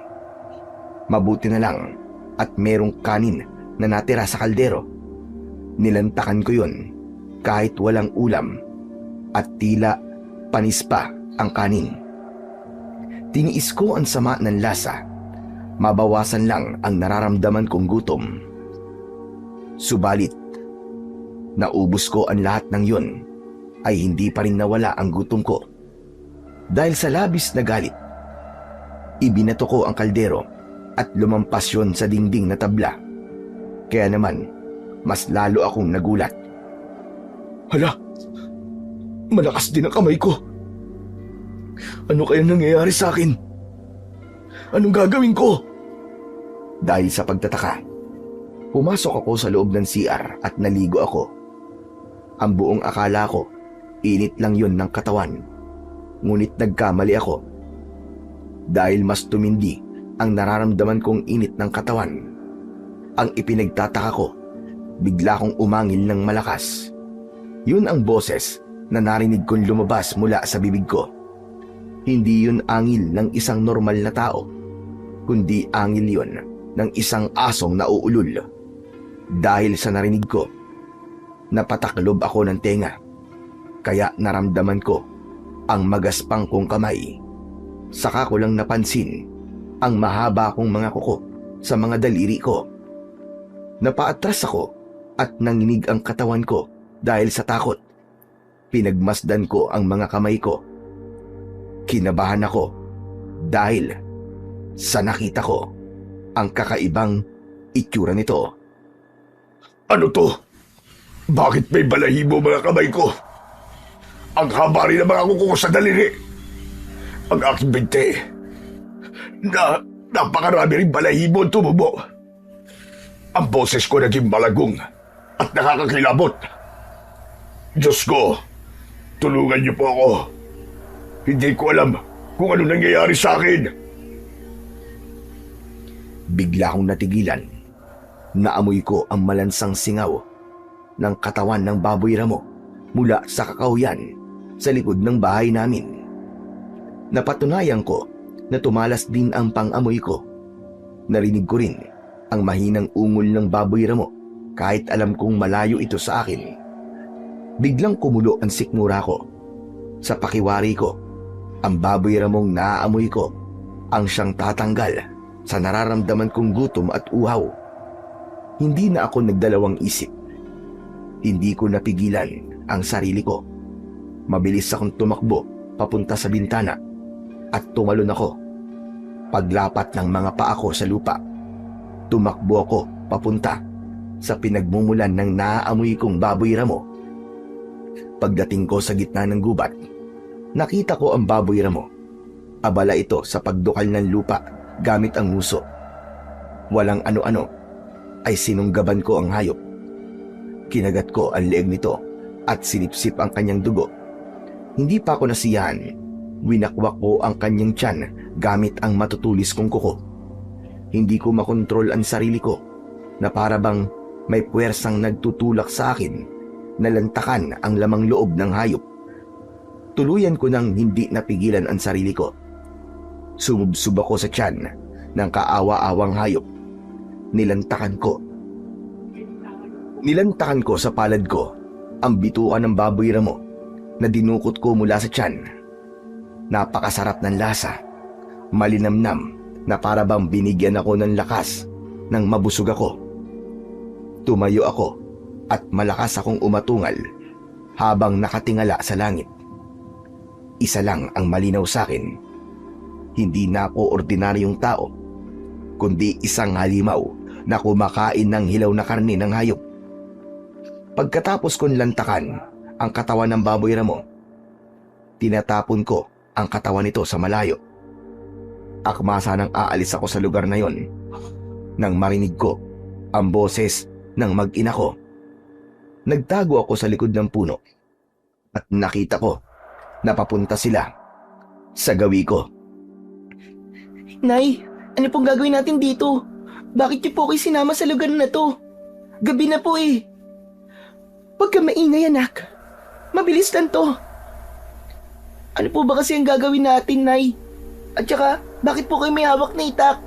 Mabuti na lang at merong kanin na natira sa kaldero. Nilantakan ko yun kahit walang ulam at tila panis pa ang kanin. Tiniis ko ang sama ng lasa. Mabawasan lang ang nararamdaman kong gutom. Subalit, naubos ko ang lahat ng yun ay hindi pa rin nawala ang gutom ko. Dahil sa labis na galit, ibinato ko ang kaldero at lumampas yun sa dingding na tabla. Kaya naman, mas lalo akong nagulat. Hala, malakas din ang kamay ko. Ano kaya nangyayari sa akin? Anong gagawin ko? Dahil sa pagtataka, pumasok ako sa loob ng CR at naligo ako. Ang buong akala ko, init lang yun ng katawan. Ngunit nagkamali ako. Dahil mas tumindi ang nararamdaman kong init ng katawan. Ang ipinagtataka ko, bigla kong umangil ng malakas. Yun ang boses na narinig kong lumabas mula sa bibig ko. Hindi yun angil ng isang normal na tao, kundi angil yun ng isang asong nauulol. Dahil sa narinig ko, napataklob ako ng tenga, kaya naramdaman ko ang magaspang kong kamay. Saka ko lang napansin ang mahaba kong mga kuko sa mga daliri ko. Napaatras ako at nanginig ang katawan ko dahil sa takot. Pinagmasdan ko ang mga kamay ko. Kinabahan ako dahil sa nakita ko ang kakaibang itsura nito. Ano to? Bakit may balahibo mga kamay ko? Ang haba rin ng mga kuko ko sa daliri. Ang aking binte. Napakarami rin balahibo ang tumubo. Ang boses ko naging malagong at nakakakilabot. Diyos ko, tulungan niyo po ako. Hindi ko alam kung ano nangyayari sa akin. Bigla akong natigilan. Naamoy ko ang malansang singaw ng katawan ng baboy ramo mula sa kakauyan sa likod ng bahay namin. Napatunayan ko na tumalas din ang pang-amoy ko. Narinig ko rin ang mahinang ungol ng baboy ramo kahit alam kong malayo ito sa akin. Biglang kumulo ang sikmura ko. Sa pakiwari ko, ang baboy ramong naaamoy ko ang siyang tatanggal sa nararamdaman kong gutom at uhaw. Hindi na ako nagdalawang isip. Hindi ko napigilan ang sarili ko. Mabilis akong tumakbo papunta sa bintana at tumalon ako. Paglapat ng mga paa ko sa lupa, tumakbo ako papunta sa pinagmumulan ng naaamoy kong baboy ramo. Pagdating ko sa gitna ng gubat, nakita ko ang baboy ramo. Abala ito sa pagdukal ng lupa gamit ang nguso. Walang ano-ano ay sinunggaban ko ang hayop. Kinagat ko ang leeg nito at sinipsip ang kanyang dugo. Hindi pa ako nasiyahan. Winakwak ko ang kanyang tiyan gamit ang matutulis kong kuko. Hindi ko makontrol ang sarili ko na para bang may puwersang nagtutulak sa akin na lantakan ang lamang loob ng hayop. Tuluyan ko nang hindi napigilan ang sarili ko. Sumubsub ako sa tiyan ng kaawa-awang hayop. Nilantakan ko sa palad ko ang bituan ng baboy ramo na dinukot ko mula sa tiyan. Napakasarap ng lasa, malinamnam na para bang binigyan ako ng lakas nang mabusog ako. Tumayo ako at malakas akong umatungal habang nakatingala sa langit. Isa lang ang malinaw sa akin. Hindi na ako ordinaryong tao, kundi isang halimaw na kumakain ng hilaw na karne ng hayop. Pagkatapos kong lantakan ang katawan ng baboy ramo, tinatapon ko ang katawan nito sa malayo. Akmasa nang aalis ako sa lugar na yon nang marinig ko ang boses ng mag-ina ko. Nagtago ako sa likod ng puno at nakita ko na papunta sila sa gawi ko. Nay, ano pong gagawin natin dito? Bakit niyo po kayo sinama sa lugar na to? Gabi na po eh. Huwag ka maingay anak. Mabilis lang to. Ano po ba kasi ang gagawin natin, Nay? At saka, bakit po kayo may hawak na itak?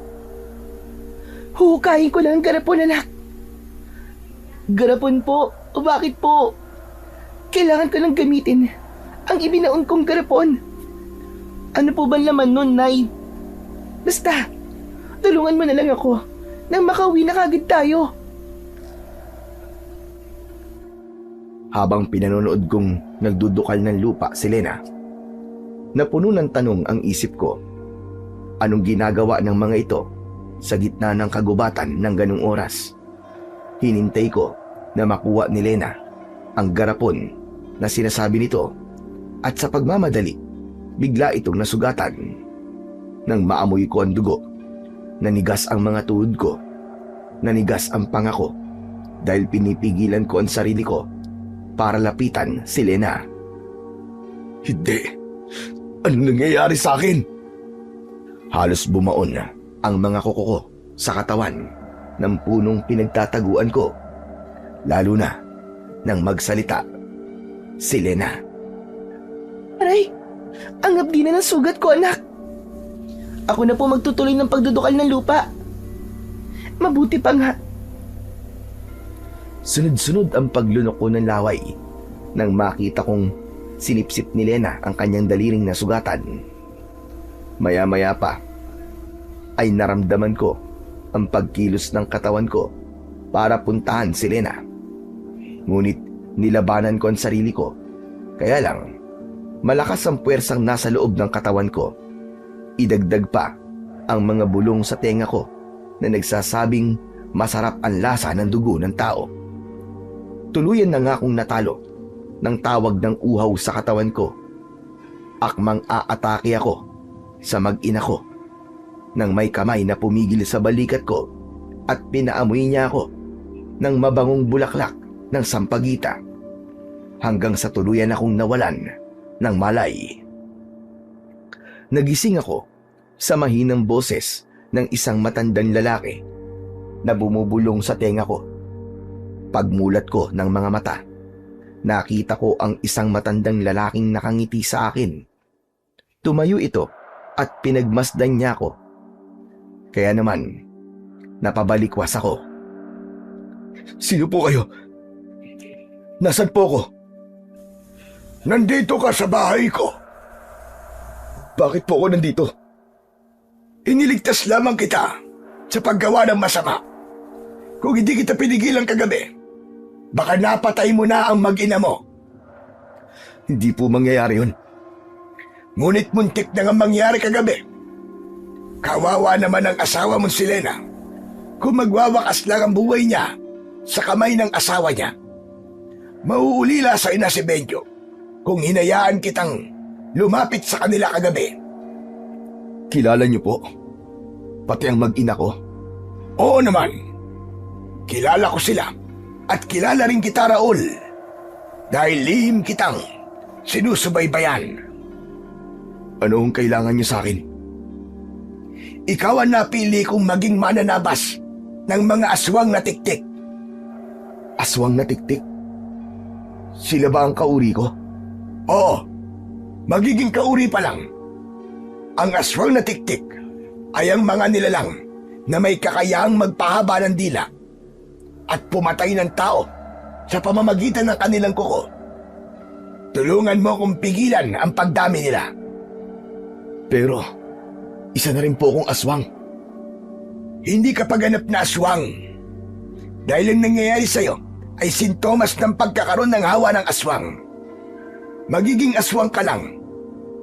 Huhukayin ko lang ang garapon, anak. Garapon po. O bakit po? Kailangan ko lang gamitin ang ibinaon kong garapon. Ano po ba laman nun, Nay? Basta, tulungan mo na lang ako nang makauwi na kagad tayo. Habang pinanonood kong nagdudukal ng lupa si Lena, napuno ng tanong ang isip ko. Anong ginagawa ng mga ito sa gitna ng kagubatan ng ganung oras? Hinintay ko na makuha ni Lena ang garapon na sinasabi nito at sa pagmamadali, bigla itong nasugatan. Nang maamoy ko ang dugo, nanigas ang mga tuhod ko, nanigas ang panga ko dahil pinipigilan ko ang sarili ko para lapitan si Lena. Hindi. Ano nangyayari sa akin? Halos bumaon ang mga kuko ko sa katawan ng punong pinagtataguan ko, lalo na nang magsalita si Lena. Aray, ang abdi na ng sugat ko, anak. Ako na po magtutuloy ng pagdudukal ng lupa. Mabuti pa nga. Sunod-sunod ang paglunok ko ng laway nang makita kong sinipsip ni Lena ang kanyang daliring nasugatan. Maya-maya pa ay naramdaman ko ang pagkilos ng katawan ko para puntahan si Lena. Ngunit nilabanan ko ang sarili ko. Kaya lang, malakas ang puwersang nasa loob ng katawan ko. Idagdag pa ang mga bulong sa tenga ko na nagsasabing masarap ang lasa ng dugo ng tao. Tuluyan na nga akong natalo ng tawag ng uhaw sa katawan ko. Akmang aatake ako sa mag-ina ko nang may kamay na pumigil sa balikat ko at pinaamoy niya ako ng mabangong bulaklak ng sampagita hanggang sa tuluyan akong nawalan ng malay. Nagising ako sa mahinang boses ng isang matandang lalaki na bumubulong sa tenga ko. Pagmulat ko ng mga mata, nakita ko ang isang matandang lalaking nakangiti sa akin. Tumayo ito at pinagmasdan niya ako. Kaya naman, napabalikwas ako. Sino po kayo? Nasaan po ako? Nandito ka sa bahay ko. Bakit po ako nandito? Iniligtas lamang kita sa paggawa ng masama. Kung hindi kita pinigilan kagabi, baka napatay mo na ang mag-ina mo. Hindi po mangyayari yun. Ngunit muntik na nga mangyari kagabi. Kawawa naman ang asawa mong si Lena kung magwawakas lang ang buhay niya sa kamay ng asawa niya. Mauulila sa ina si Benjo kung hinayaan kitang lumapit sa kanila kagabi. Kilala niyo po? Pati ang mag-ina ko? Oo naman. Kilala ko sila at kilala rin kita, Raul, dahil lihim kitang sinusubaybayan. Ano ang kailangan niyo sa akin? Ikaw ang napili kong maging mananabas ng mga aswang na tiktik. Aswang na tiktik? Sila ba ang kauri ko? Oo, magiging kauri pa lang. Ang aswang na tiktik ay ang mga nilalang na may kakayahang magpahaba ng dila at pumatay ng tao sa pamamagitan ng kanilang kuko. Tulungan mo akong pigilan ang pagdami nila. Pero, isa na rin po akong aswang. Hindi ka paganap na aswang. Dahil ang nangyayari sa'yo ay sintomas ng pagkakaroon ng hawa ng aswang. Magiging aswang ka lang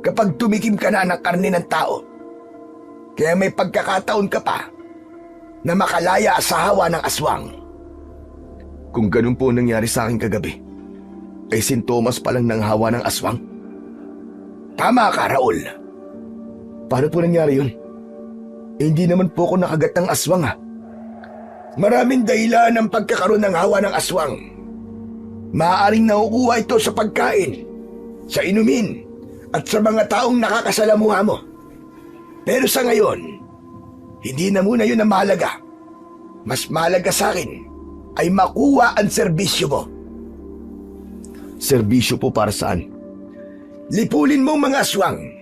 kapag tumikim ka na ng karne ng tao. Kaya may pagkakataon ka pa na makalaya sa hawa ng aswang. Kung ganun po nangyari sa akin kagabi, ay sintomas pa lang ng hawa ng aswang? Tama ka, Raul. Paano po nangyari yun? Hindi naman po ako nakagat ng aswang ha. Maraming dahilan ng pagkakaroon ng hawa ng aswang. Maaaring nakukuha ito sa pagkain, sa inumin, at sa mga taong nakakasalamuha mo. Pero sa ngayon, hindi na muna yun ang mahalaga. Mas mahalaga sa akin ay makuha ang serbisyo mo. Serbisyo po para saan? Lipulin mo mga aswang.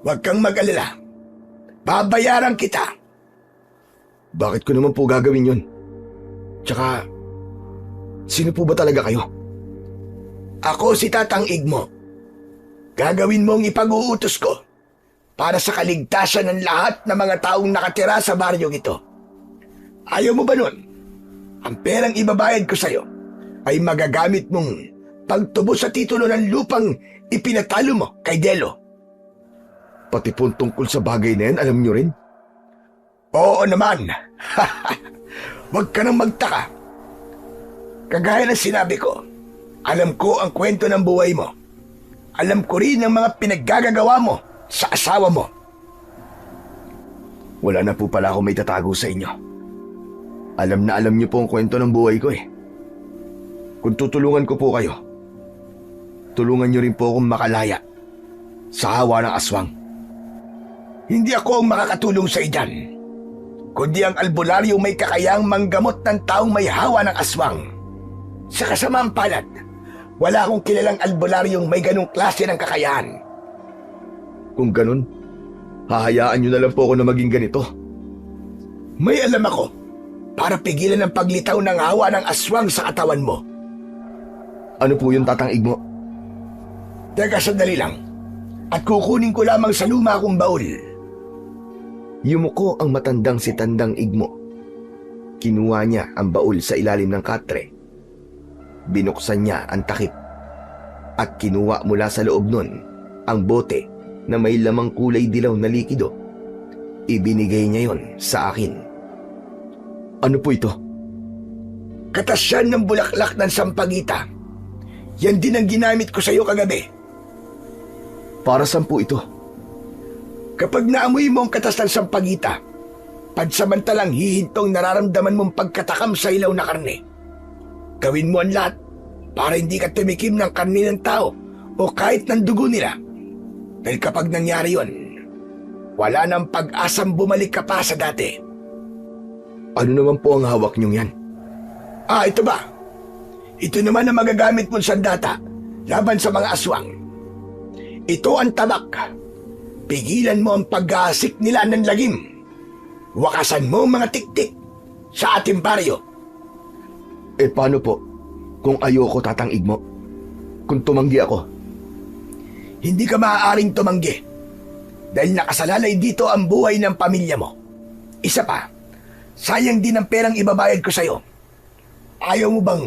Huwag kang mag-alala. Babayaran kita. Bakit ko naman po gagawin yun? Tsaka, Sino po ba talaga kayo? Ako si Tatang Igmo. Gagawin mong ipag-uutos ko para sa kaligtasan ng lahat ng mga taong nakatira sa baryong ito. Ayaw mo ba nun? Ang perang ibabayad ko sa'yo ay magagamit mong pagtubo sa titulo ng lupang ipinatalo mo kay Delo. Pati po tungkol sa bagay na yan, alam nyo rin? Oo naman. Huwag ka nang magtaka. Kagaya ng sinabi ko, alam ko ang kwento ng buhay mo. Alam ko rin ang mga pinaggagawa mo sa asawa mo. Wala na po pala ako may tatago sa inyo. Alam na alam niyo po ang kwento ng buhay ko eh. Kung tutulungan ko po kayo, tulungan niyo rin po akong makalaya sa hawa ng aswang. Hindi ako ang makakatulong sa iyan, kundi ang albularyong may kakayang manggamot ng taong may hawa ng aswang. Sa kasamaang palad, wala akong kilalang albularyong may ganong klase ng kakayahan. Kung ganun, hahayaan niyo na lang po ako na maging ganito. May alam ako para pigilan ang paglitaw ng hawa ng aswang sa katawan mo. Ano po yung Tatang Igmo? Teka, sandali lang. At kukunin ko lamang sa luma kong baul. Yumuko ang matandang si Tandang Igmo. Kinuha niya ang baul sa ilalim ng katre. Binuksan niya ang takip at kinuha mula sa loob nun ang bote na may lamang kulay dilaw na likido. Ibinigay niya yon sa akin. Ano po ito? Katas yan ng bulaklak ng sampagita. Yan din ang ginamit ko sa iyo kagabi. Para saan po ito? Kapag naamoy mo ang katas ng sampagita, pansamantalang hihintong nararamdaman mong pagkatakam sa ilaw na karne. Gawin mo ang lahat para hindi ka tumikim ng karne ng tao o kahit ng dugo nila. Dahil kapag nangyari yon, wala nang pag-asang bumalik ka pa sa dati. Ano naman po ang hawak niyong yan? Ito ba? Ito naman ang magagamit mong sandata laban sa mga aswang. Ito ang tabak. Pigilan mo ang pag-aasik nila ng lagim. Wakasan mo ang mga tiktik sa ating baryo. Paano po kung ayoko, Tatang Igmo? Kung tumanggi ako? Hindi ka maaaring tumanggi dahil nakasalalay dito ang buhay ng pamilya mo. Isa pa, sayang din ang perang ibabayad ko sa'yo. Ayaw mo bang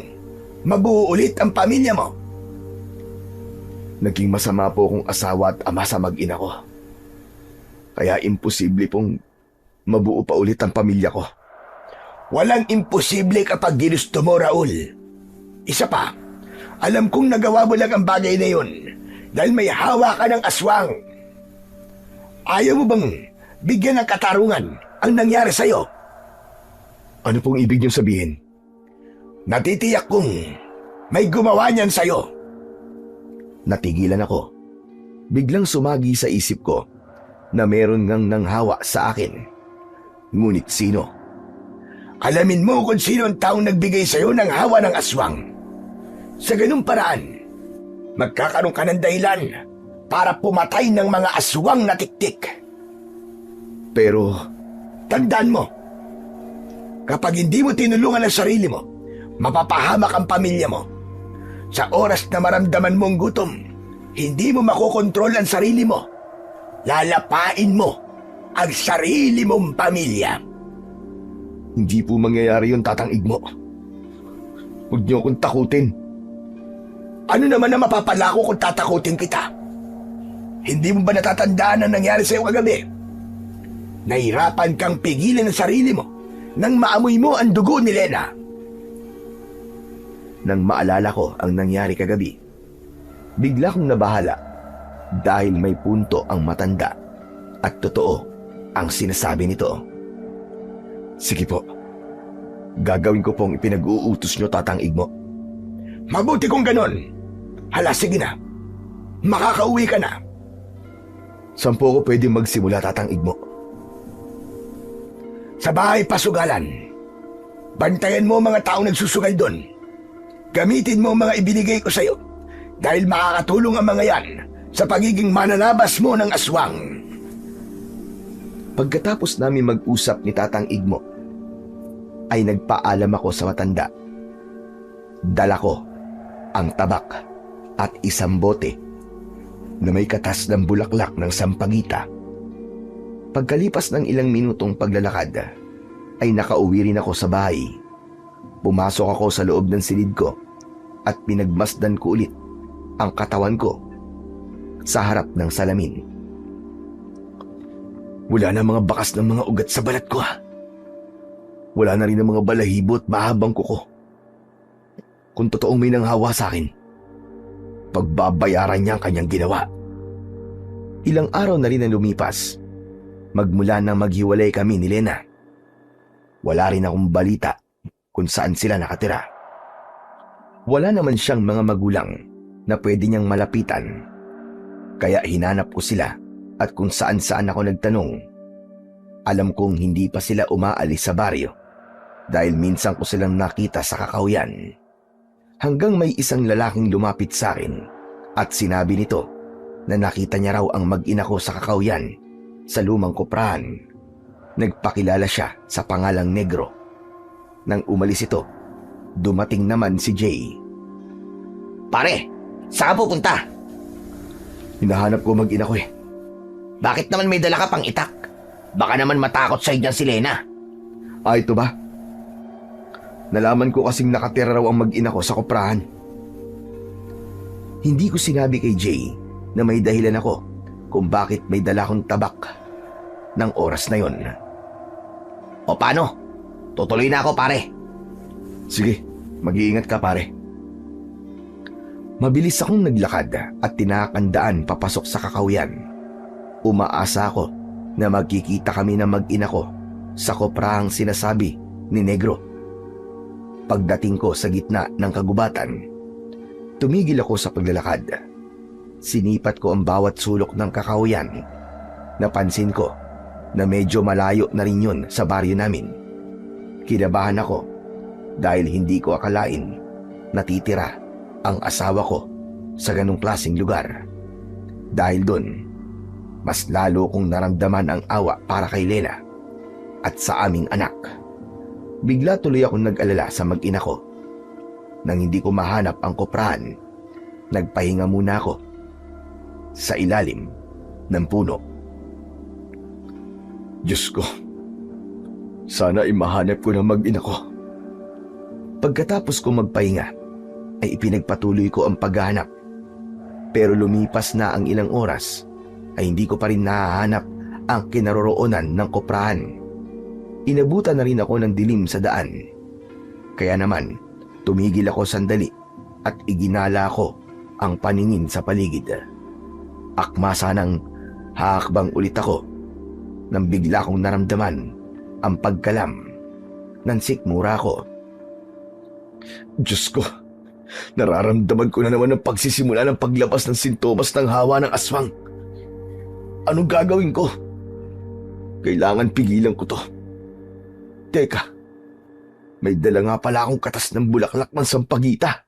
mabuo ulit ang pamilya mo? Naging masama po akong asawa at ama sa mag-ina ko. Kaya imposible pong mabuo pa ulit ang pamilya ko. Walang imposible kapag ginusto mo, Raul. Isa pa, alam kong nagawa mo lang ang bagay na yun dahil may hawa ka ng aswang. Ayaw mo bang bigyan ng katarungan ang nangyari sa'yo? Ano pong ibig niyong sabihin? Natitiyak kong may gumawa niyan sa'yo. Natigilan ako. Biglang sumagi sa isip ko na meron ngang nanghawa sa akin. Ngunit sino? Alamin mo kung sino ang taong nagbigay sa'yo ng hawa ng aswang. Sa ganung paraan, magkakaroon ka ng dahilan para pumatay ng mga aswang na tiktik. Pero tandaan mo, kapag hindi mo tinulungan ang sarili mo, mapapahamak ang pamilya mo. Sa oras na maramdaman mong gutom, hindi mo makokontrol ang sarili mo. Lalapain mo ang sarili mong pamilya. hindi po mangyayari yun, Tatang Igmo. Huwag niyo akong takutin. Ano naman na mapapala ko kung tatakutin kita? Hindi mo ba natatandaan ang nangyari sa'yo kagabi? Nahirapan kang pigilan ang sarili mo nang maamoy mo ang dugo ni Lena. Nang maalala ko ang nangyari kagabi, bigla kong nabahala dahil may punto ang matanda at totoo ang sinasabi nito. Sige po, gagawin ko pong ipinag-uutos nyo, Tatang Igmo. Mabuti kung ganon. Hala, sige na. Makakauwi ka na. Saan po ako pwede magsimula, Tatang Igmo? Sa bahay pasugalan. Bantayan mo ang mga taong nagsusugal doon. Gamitin mo ang mga ibinigay ko sa'yo dahil makakatulong ang mga yan sa pagiging mananabas mo ng aswang. Pagkatapos namin mag-usap ni Tatang Igmo, ay nagpaalam ako sa matanda. Dala ko ang tabak at isang bote na may katas ng bulaklak ng sampagita. Pagkalipas ng ilang minutong paglalakad, ay nakauwi rin ako sa bahay. Pumasok ako sa loob ng silid ko at pinagmasdan ko ulit ang katawan ko sa harap ng salamin. Wala na mga bakas ng mga ugat sa balat ko. Wala na rin ang mga balahibo at mahabang kuko. Kung totoong may nanghawa sa akin, pagbabayaran niya ang kanyang ginawa. Ilang araw na rin ang lumipas, magmula nang maghiwalay kami ni Lena. Wala rin akong balita kung saan sila nakatira. Wala naman siyang mga magulang na pwede niyang malapitan. Kaya hinanap ko sila at kung saan-saan ako nagtanong. Alam kong hindi pa sila umaalis sa baryo dahil minsan ko silang nakita sa Kakahuyan. Hanggang may isang lalaking lumapit sa akin at sinabi nito na nakita niya raw ang mag-ina ko sa Kakahuyan sa lumang koprahan. Nagpakilala siya sa pangalang Negro. Nang umalis ito, dumating naman si Jay. Pare, saan ka pupunta? Hinahanap ko mag-ina ko eh. Bakit naman may dala ka pang itak? Baka naman matakot sa'yo dyan si Lena. Ito ba? Nalaman ko kasing nakatira raw ang mag-ina ko sa koprahan. Hindi ko sinabi kay Jay na may dahilan ako kung bakit may dala akong tabak ng oras na yon. O paano? Tutuloy na ako, pare. Sige, mag-iingat ka pare. Mabilis akong naglakad at tinakandaan papasok sa Kakahuyan. Umaasa ako na magkikita kami ng mag-ina ko sa koprahang sinasabi ni Negro. Pagdating ko sa gitna ng kagubatan, tumigil ako sa paglalakad. Sinipat ko ang bawat sulok ng Kakahuyan. Napansin ko na medyo malayo na rin yun sa baryo namin. Kinabahan ako dahil hindi ko akalain natitira ang asawa ko sa ganong klaseng lugar. Dahil doon, mas lalo kong naramdaman ang awa para kay Lena at sa aming anak. Bigla tuloy akong nag-alala sa mag-ina ko. Nang hindi ko mahanap ang koprahan, nagpahinga muna ako sa ilalim ng puno. Diyos ko, sana mahanap ko na mag-ina ko. Pagkatapos ko magpahinga, ay ipinagpatuloy ko ang paghahanap. Pero lumipas na ang ilang oras, ay hindi ko pa rin nahahanap ang kinaroroonan ng koprahan. Inabutan na rin ako ng dilim sa daan. Kaya naman, tumigil ako sandali at iginala ko ang paningin sa paligid. Akma sanang haakbang ulit ako nang bigla kong naramdaman ang pagkalam ng sikmura ko. Diyos ko, nararamdaman ko na naman ang pagsisimula ng paglabas ng sintomas ng hawa ng aswang. Anong gagawin ko? Kailangan pigilan ko to. Teka, may dala nga pala akong katas ng bulaklak ng sampagita.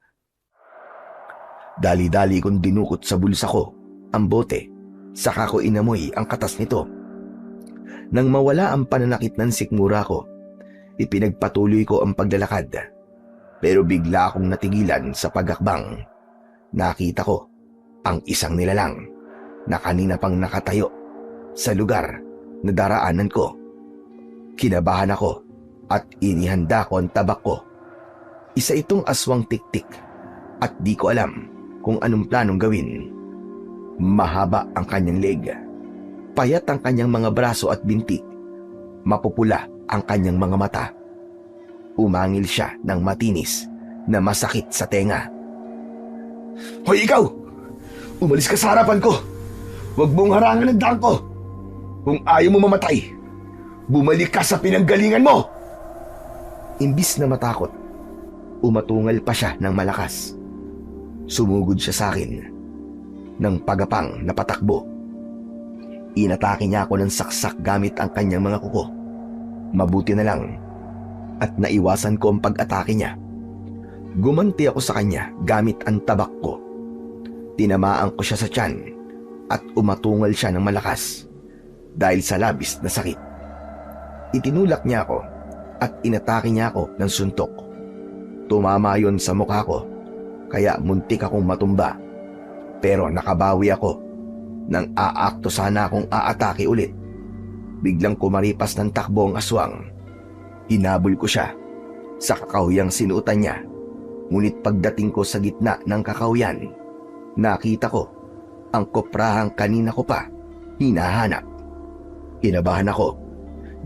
Dali-dali kong dinukot sa bulsa ko ang bote, saka ko inamoy ang katas nito. Nang mawala ang pananakit ng sikmura ko, ipinagpatuloy ko ang paglalakad. Pero bigla akong natigilan sa pagakbang. Nakita ko ang isang nilalang na kanina pang nakatayo sa lugar na daraanan ko. Kinabahan ako at inihanda ko ang tabak ko. Isa itong aswang tiktik at di ko alam kung anong planong gawin. Mahaba ang kanyang leg. Payat ang kanyang mga braso at binti. Mapupula ang kanyang mga mata. Umangil siya ng matinis na masakit sa tenga. Hoy ikaw! Umalis ka sa harapan ko! Huwag mong harangan ang daan ko! Kung ayaw mo mamatay, bumalik ka sa pinanggalingan mo! Imbis na matakot, umatungal pa siya ng malakas. Sumugod siya sa akin ng pagapang na patakbo. Inatake niya ako ng saksak gamit ang kanyang mga kuko. Mabuti na lang at naiwasan ko ang pag-atake niya. Gumanti ako sa kanya gamit ang tabak ko. Tinamaan ko siya sa tiyan at umatungal siya ng malakas dahil sa labis na sakit. Itinulak niya ako at inatake niya ako ng suntok. Tumama yon sa mukha ko, kaya muntik akong matumba. Pero nakabawi ako. Nang aakto sana akong aatake ulit, biglang kumaripas ng takbo ang aswang. Hinabol ko siya sa kakawiyang sinuotan niya. Ngunit pagdating ko sa gitna ng kakawiyan, nakita ko ang koprahang kanina ko pa hinahanap. Kinabahan ako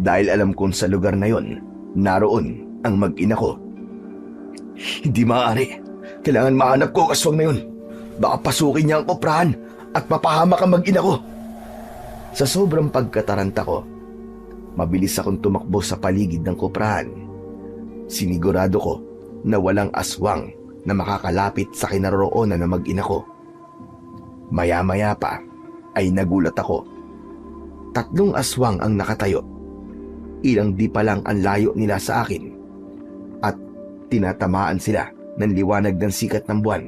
dahil alam kong sa lugar na yon naroon ang mag-ina ko. Hindi maaari. Kailangan mahanap ko ang aswang na yun. Baka pasukin niya ang koprahan at mapahamak ang mag-ina ko. Sa sobrang pagkataranta ko, mabilis akong tumakbo sa paligid ng koprahan. Sinigurado ko na walang aswang na makakalapit sa kinaroroonan ng mag-ina ko. Maya-maya pa ay nagulat ako. 3 aswang ang nakatayo. Ilang di pa lang ang layo nila sa akin at tinatamaan sila ng liwanag ng sikat ng buwan.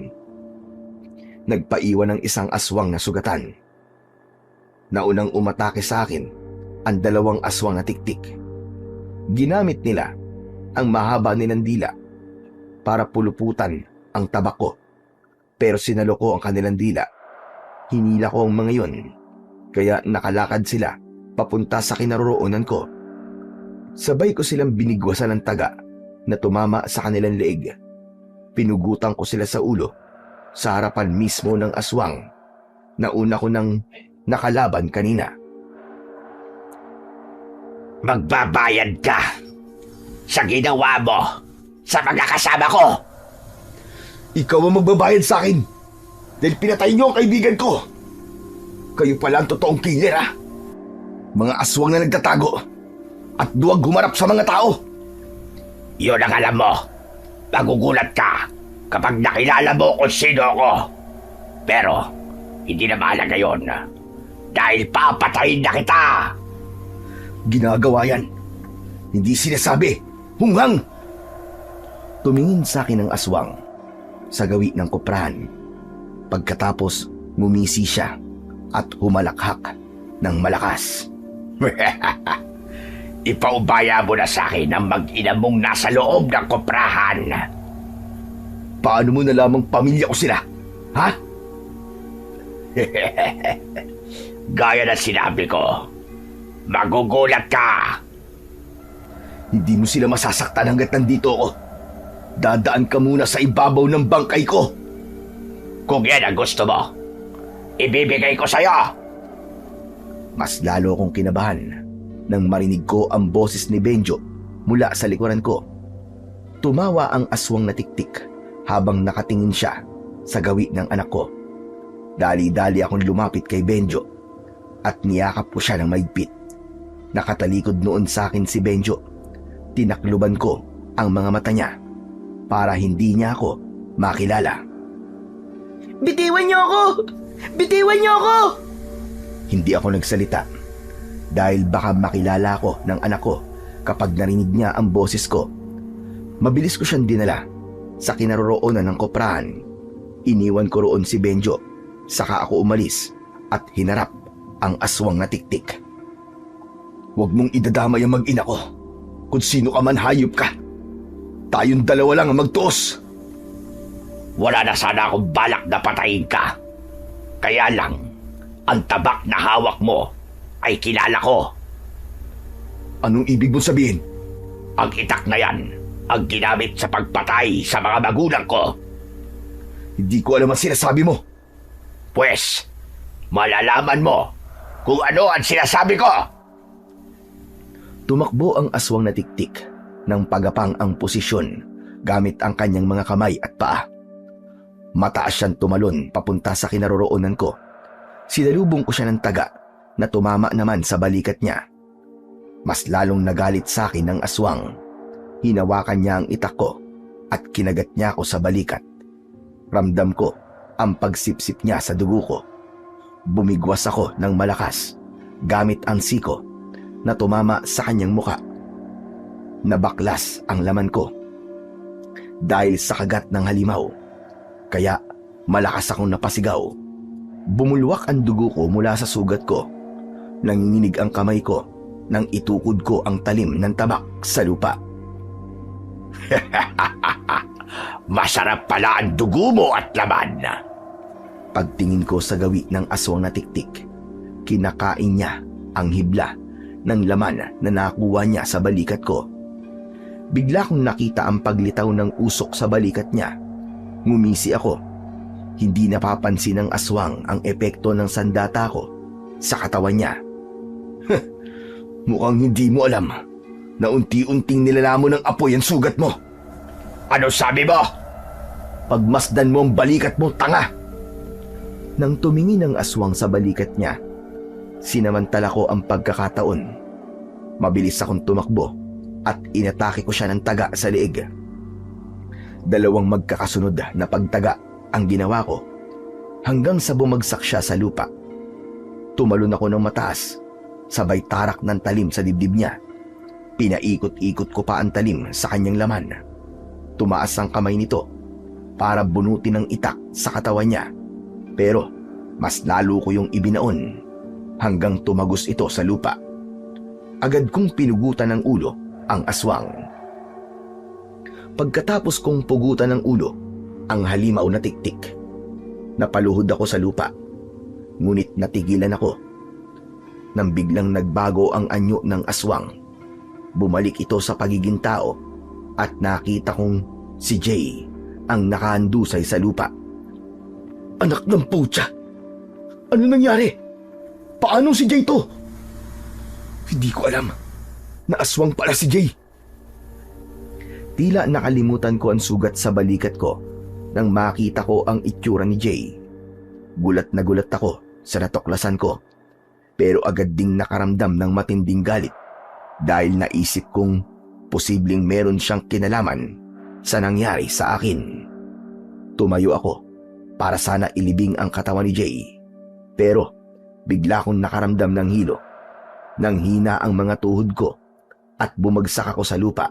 Nagpaiwan ng isang aswang na sugatan. Naunang umatake sa akin ang 2 aswang na tiktik. Ginamit nila ang mahaba nilang dila para puluputan ang tabak ko. Pero sinalo ko ang kanilang dila. Hinila ko ang mga yun, kaya nakalakad sila papunta sa kinaroroonan ko. Sabay ko silang binigwasan ng taga na tumama sa kanilang leeg. Pinugutan ko sila sa ulo sa harapan mismo ng aswang na una ko nang nakalaban kanina. Magbabayad ka sa ginawa mo sa mga kasama ko. Ikaw ang magbabayad sa akin dahil pinatay niyo ang kaibigan ko. Kayo pala ang totoong killer, ha? Mga aswang na nagtatago at duwag humarap sa mga tao. Yun ang alam mo. Magugulat ka kapag nakilala mo kung sino ako. Pero hindi na mahalaga yun dahil papatayin na kita. Ginagawa yan. Hindi sinasabi. Hunghang! Tumingin sa akin ang aswang sa gawi ng koprahan. Pagkatapos, ngumisi siya at humalakhak ng malakas. Ipaubaya mo na sa akin ang mag-ina mong nasa loob ng koprahan. Paano mo nalamang pamilya ko sila? Ha? Gaya na sinabi ko, magugulat ka. Hindi mo sila masasaktan hanggat nandito ako. Dadaan ka muna sa ibabaw ng bangkay ko. Kung yan ang gusto mo, ibibigay ko sa'yo. Mas lalo akong kinabahan nang marinig ko ang boses ni Benjo mula sa likuran ko. Tumawa ang aswang na tiktik habang nakatingin siya sa gawi ng anak ko. Dali-dali akong lumapit kay Benjo at niyakap ko siya ng maigpit. Nakatalikod noon sa akin si Benjo. Tinakluban ko ang mga mata niya para hindi niya ako makilala. Bitiwan niyo ako! Bitiwan niyo ako! Hindi ako nagsalita dahil baka makilala ako ng anak ko kapag narinig niya ang boses ko. Mabilis ko siyang dinala sa kinaroroonan ng koprahan. Iniwan ko roon si Benjo, saka ako umalis at hinarap ang aswang na tiktik. Huwag mong idadamay ang mag-ina ko. Kung sino ka man, hayop ka. Tayong 2 lang ang magtuos. Wala na sana akong balak na patayin ka. Kaya lang, ang tabak na hawak mo ay kilala ko. Anong ibig mong sabihin? Ang itak na yan ang ginamit sa pagpatay sa mga magulang ko. Hindi ko alam ang sinasabi mo. Pwes, malalaman mo kung ano ang sinasabi ko. Tumakbo ang aswang na tiktik ng pagapang ang posisyon gamit ang kanyang mga kamay at paa. Mataas siyang tumalon papunta sa kinaroroonan ko. Sinalubong ko siya ng taga na tumama naman sa balikat niya. Mas lalong nagalit sa akin ng aswang. Hinawakan niya ang itak ko at kinagat niya ako sa balikat. Ramdam ko ang pagsipsip niya sa dugo ko. Bumigwas ako ng malakas gamit ang siko na tumama sa kanyang muka. Nabaklas ang laman ko dahil sa kagat ng halimaw, kaya malakas akong napasigaw. Bumulwak ang dugo ko mula sa sugat ko. Nanginginig ang kamay ko nang itukod ko ang talim ng tabak sa lupa. Masarap pala ang dugo mo at laman. Pagtingin ko sa gawi ng aswang na tiktik, kinakain niya ang hibla ng laman na nakuha niya sa balikat ko. Bigla kong nakita ang paglitaw ng usok sa balikat niya. Ngumisi ako. Hindi napapansin ng aswang ang epekto ng sandata ko sa katawan niya. Mukhang hindi mo alam na unti-unting nilalamon ng apoy ang sugat mo. Ano sabi mo? Pagmasdan mo ang balikat mo, tanga! Nang tumingin ang aswang sa balikat niya, sinamantala ko ang pagkakataon. Mabilis akong tumakbo at inatake ko siya ng taga sa leeg. Dalawang magkakasunod na pagtaga ang ginawa ko hanggang sa bumagsak siya sa lupa. Tumalon ako ng mataas, sabay tarak ng talim sa dibdib niya. Pinaikot-ikot ko pa ang talim sa kanyang laman. Tumaas ang kamay nito para bunutin ng itak sa katawan niya. Pero mas lalo ko yung ibinaon hanggang tumagos ito sa lupa. Agad kong pinugutan ng ulo ang aswang. Pagkatapos kong pugutan ng ulo ang halimaw na tiktik, napaluhod ako sa lupa. Ngunit natigilan ako nang biglang nagbago ang anyo ng aswang. Bumalik ito sa pagiging tao at nakita kong si Jay ang nakahandusay sa lupa. Anak ng putya! Ano nangyari? Paano si Jay to? Hindi ko alam na aswang pala si Jay. Tila nakalimutan ko ang sugat sa balikat ko nang makita ko ang itsura ni Jay. Gulat na gulat ako sa natuklasan ko, pero agad ding nakaramdam ng matinding galit dahil naisip kong posibleng meron siyang kinalaman sa nangyari sa akin. Tumayo ako para sana ilibing ang katawan ni Jay, pero bigla akong nakaramdam ng hilo. Nang hina ang mga tuhod ko at bumagsak ako sa lupa.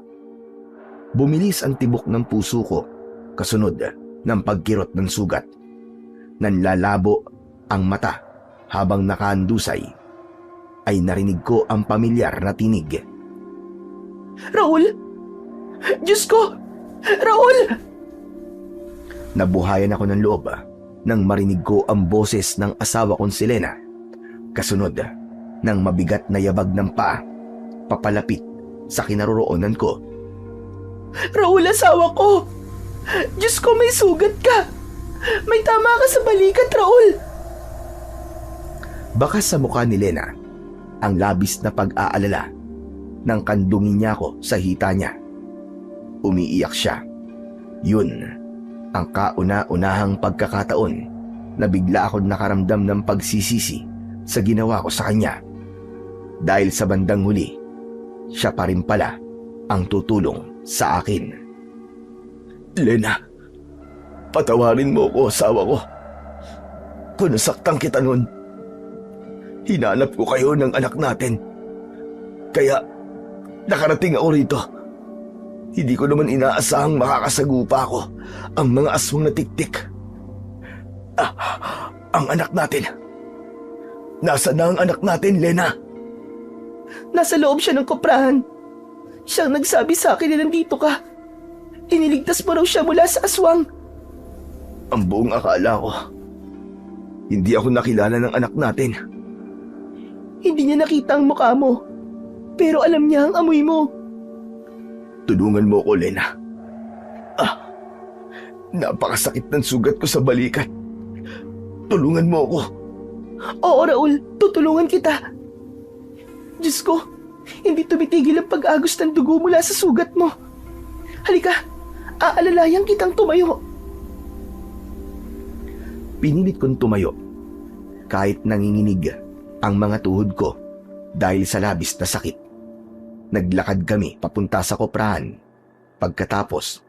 Bumilis ang tibok ng puso ko kasunod ng pagkirot ng sugat. Nanlalabo ang mata habang nakahandusay ay narinig ko ang pamilyar na tinig. Raul! Diyos ko! Raul! Nabuhayan ako ng loob nang marinig ko ang boses ng asawa kong si Lena. Kasunod ng mabigat na yabag ng paa papalapit sa kinaroroonan ko. Raul, asawa ko! Diyos ko, may sugat ka! May tama ka sa balikat, Raul! Bakas sa mukha ni Lena ang labis na pag-aalala nang kandungin niya ako sa hita niya. Umiiyak siya. Yun ang kauna-unahang pagkakataon na bigla akong nakaramdam ng pagsisisi sa ginawa ko sa kanya. Dahil sa bandang huli, siya pa rin pala ang tutulong sa akin. Lena, patawarin mo ko, asawa ko. Kung nasaktan kita nun, hinanap ko kayo ng anak natin. Kaya nakarating ako rito. Hindi ko naman inaasahang makakasagupa ko ang mga aswang na tiktik. Ang anak natin. Nasaan na ang anak natin, Lena? Nasa loob siya ng koprahan. Siyang nagsabi sa akin na nandito ka. Iniligtas mo raw siya mula sa aswang. Ang buong akala ko, hindi ako nakilala ng anak natin. Hindi niya nakita ang mukha mo. Pero alam niya ang amoy mo. Tulungan mo ko, Lena. Napakasakit ng sugat ko sa balikat. Tulungan mo ko. Oo, Raul, tutulungan kita. Diyos ko, hindi tumitigil ang pag-agos ng dugo mula sa sugat mo. Halika, aalalayan kitang tumayo. Pinilit kong tumayo kahit nanginginig ang mga tuhod ko dahil sa labis na sakit. Naglakad kami papunta sa koprahan. Pagkatapos,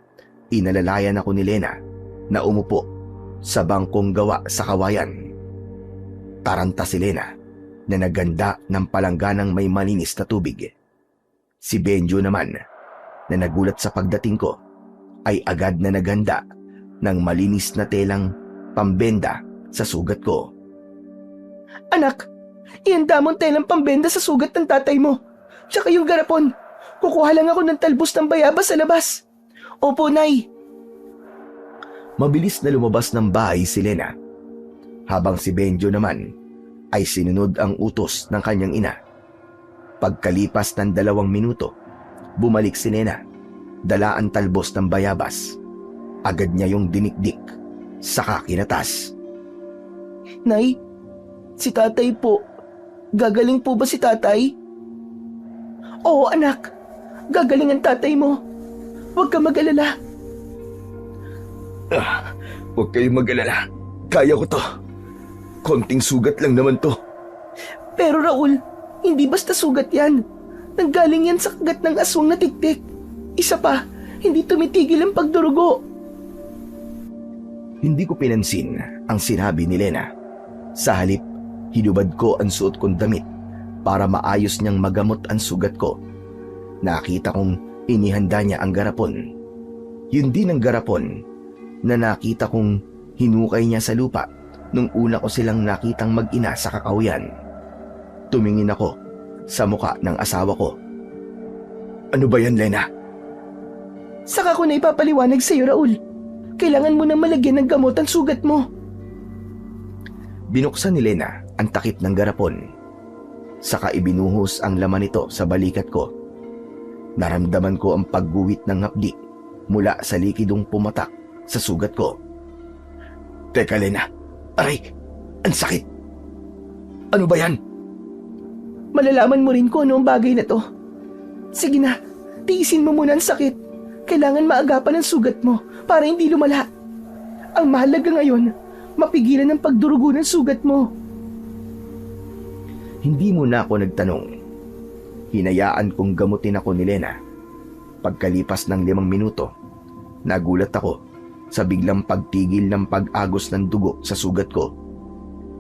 inalalayan ako ni Lena na umupo sa bangkong gawa sa kawayan. Taranta si Lena na naganda ng palangganang may malinis na tubig. Si Benjo naman na nagulat sa pagdating ko ay agad na naganda ng malinis na telang pambenda sa sugat ko. Anak, ihanda mo ang telang pambenda sa sugat ng tatay mo. Tsaka yung garapon. Kukuha lang ako ng talbos ng bayabas sa labas. Opo, Nay. Mabilis na lumabas ng bahay si Lena, habang si Benjo naman ay sinunod ang utos ng kanyang ina. Pagkalipas ng 2 minuto, bumalik si Lena, dala ang talbos ng bayabas. Agad niya yung dinikdik, saka kinatas. Nay, si tatay po. Gagaling po ba si tatay? Oo anak, gagaling ang tatay mo. Huwag ka mag-alala. Huwag kayong mag-alala. Kaya ko to. Konting sugat lang naman to. Pero Raul, hindi basta sugat yan. Nanggaling yan sa kagat ng aswang na tiktik. Isa pa, hindi tumitigil ang pagdurugo. Hindi ko pinansin ang sinabi ni Lena. Sa halip, hinubad ko ang suot kong damit para maayos niyang magamot ang sugat ko. Nakita kong inihanda niya ang garapon. Yun din ang garapon na nakita kong hinukay niya sa lupa nung una ko silang nakitang mag-ina sa kakahuyan. Tumingin ako sa muka ng asawa ko. Ano ba yan, Lena? Saka ko na ipapaliwanag sa iyo, Raul. Kailangan mo nang malagyan ng gamot ang sugat mo. Binuksan ni Lena ang takip ng garapon. Saka ibinuhos ang laman nito sa balikat ko. Naramdaman ko ang pagguwit ng hapdi mula sa likidong pumatak sa sugat ko. Teka, Lena. Aray, ang sakit. Ano ba yan? Malalaman mo rin kung ano ang bagay na to. Sige na, tiisin mo muna ang sakit. Kailangan maagapan ang sugat mo para hindi lumala. Ang mahalaga ngayon, mapigilan ang pagdurugo ng sugat mo. Hindi mo na ako nagtanong. Hinayaan kong gamutin ako ni Lena. Pagkalipas ng 5 minuto, nagulat ako sa biglang pagtigil ng pag-agos ng dugo sa sugat ko.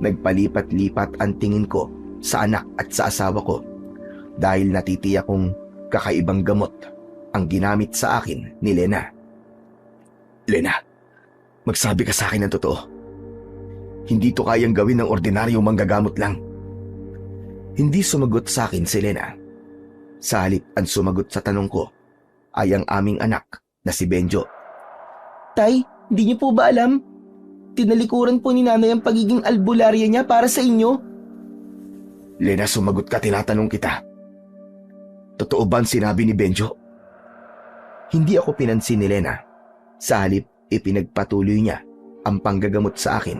Nagpalipat-lipat ang tingin ko sa anak at sa asawa ko dahil natitiyak kong kakaibang gamot ang ginamit sa akin ni Lena. Lena, magsabi ka sa akin ng totoo. Hindi to kayang gawin ng ordinaryong manggagamot lang. Hindi sumagot sa akin si Lena. Sa halip ang sumagot sa tanong ko ay ang aming anak na si Benjo. Tay, hindi niyo po ba alam? Tinalikuran po ni nanay ang pagiging albularya niya para sa inyo. Lena, sumagot ka, tinatanong kita. Totoo ba ang sinabi ni Benjo? Hindi ako pinansin ni Lena. Sa halip, ipinagpatuloy niya ang panggagamot sa akin.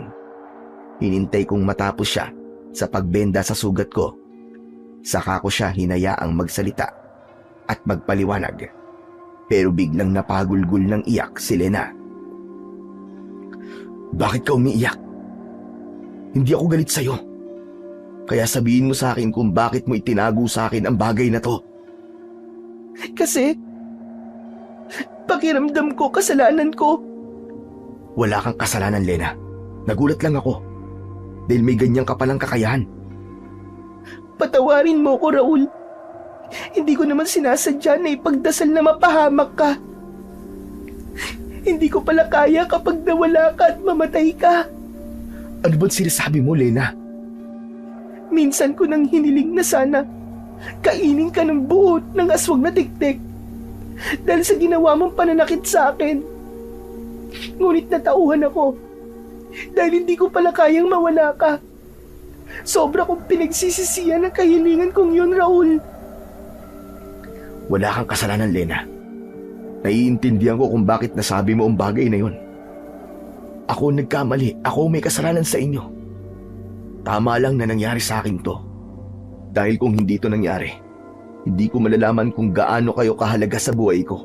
Hinintay kong matapos siya sa pagbenda sa sugat ko. Saka ko siya hinayaang magsalita at magpaliwanag. Pero biglang napagulgul ng iyak si Lena. Bakit ka umiiyak? Hindi ako galit sa'yo. Kaya sabihin mo sa akin kung bakit mo itinago sa akin ang bagay na to. Kasi, pakiramdam ko kasalanan ko. Wala kang kasalanan, Lena. Nagulat lang ako. Dahil may ganyan ka palang kakayahan. Patawarin mo ko, Raul. Hindi ko naman sinasadya na ipagdasal na mapahamak ka. Hindi ko pala kaya kapag nawala ka at mamatay ka. Ano ba't sinasabi mo, Lena? Minsan ko nang hiniling na sana kainin ka ng buo ng aswang na tiktik dahil sa ginawa mong pananakit sa akin. Ngunit natauhan ako dahil hindi ko pala kayang mawala ka. Sobra kong pinagsisisihan ang kahilingan kong yun, Raul. Wala kang kasalanan, Lena. Naiintindihan ko kung bakit nasabi mo ang bagay na yun. Ako nagkamali. Ako may kasalanan sa inyo. Tama lang na nangyari sa akin to. Dahil kung hindi to nangyari, hindi ko malalaman kung gaano kayo kahalaga sa buhay ko.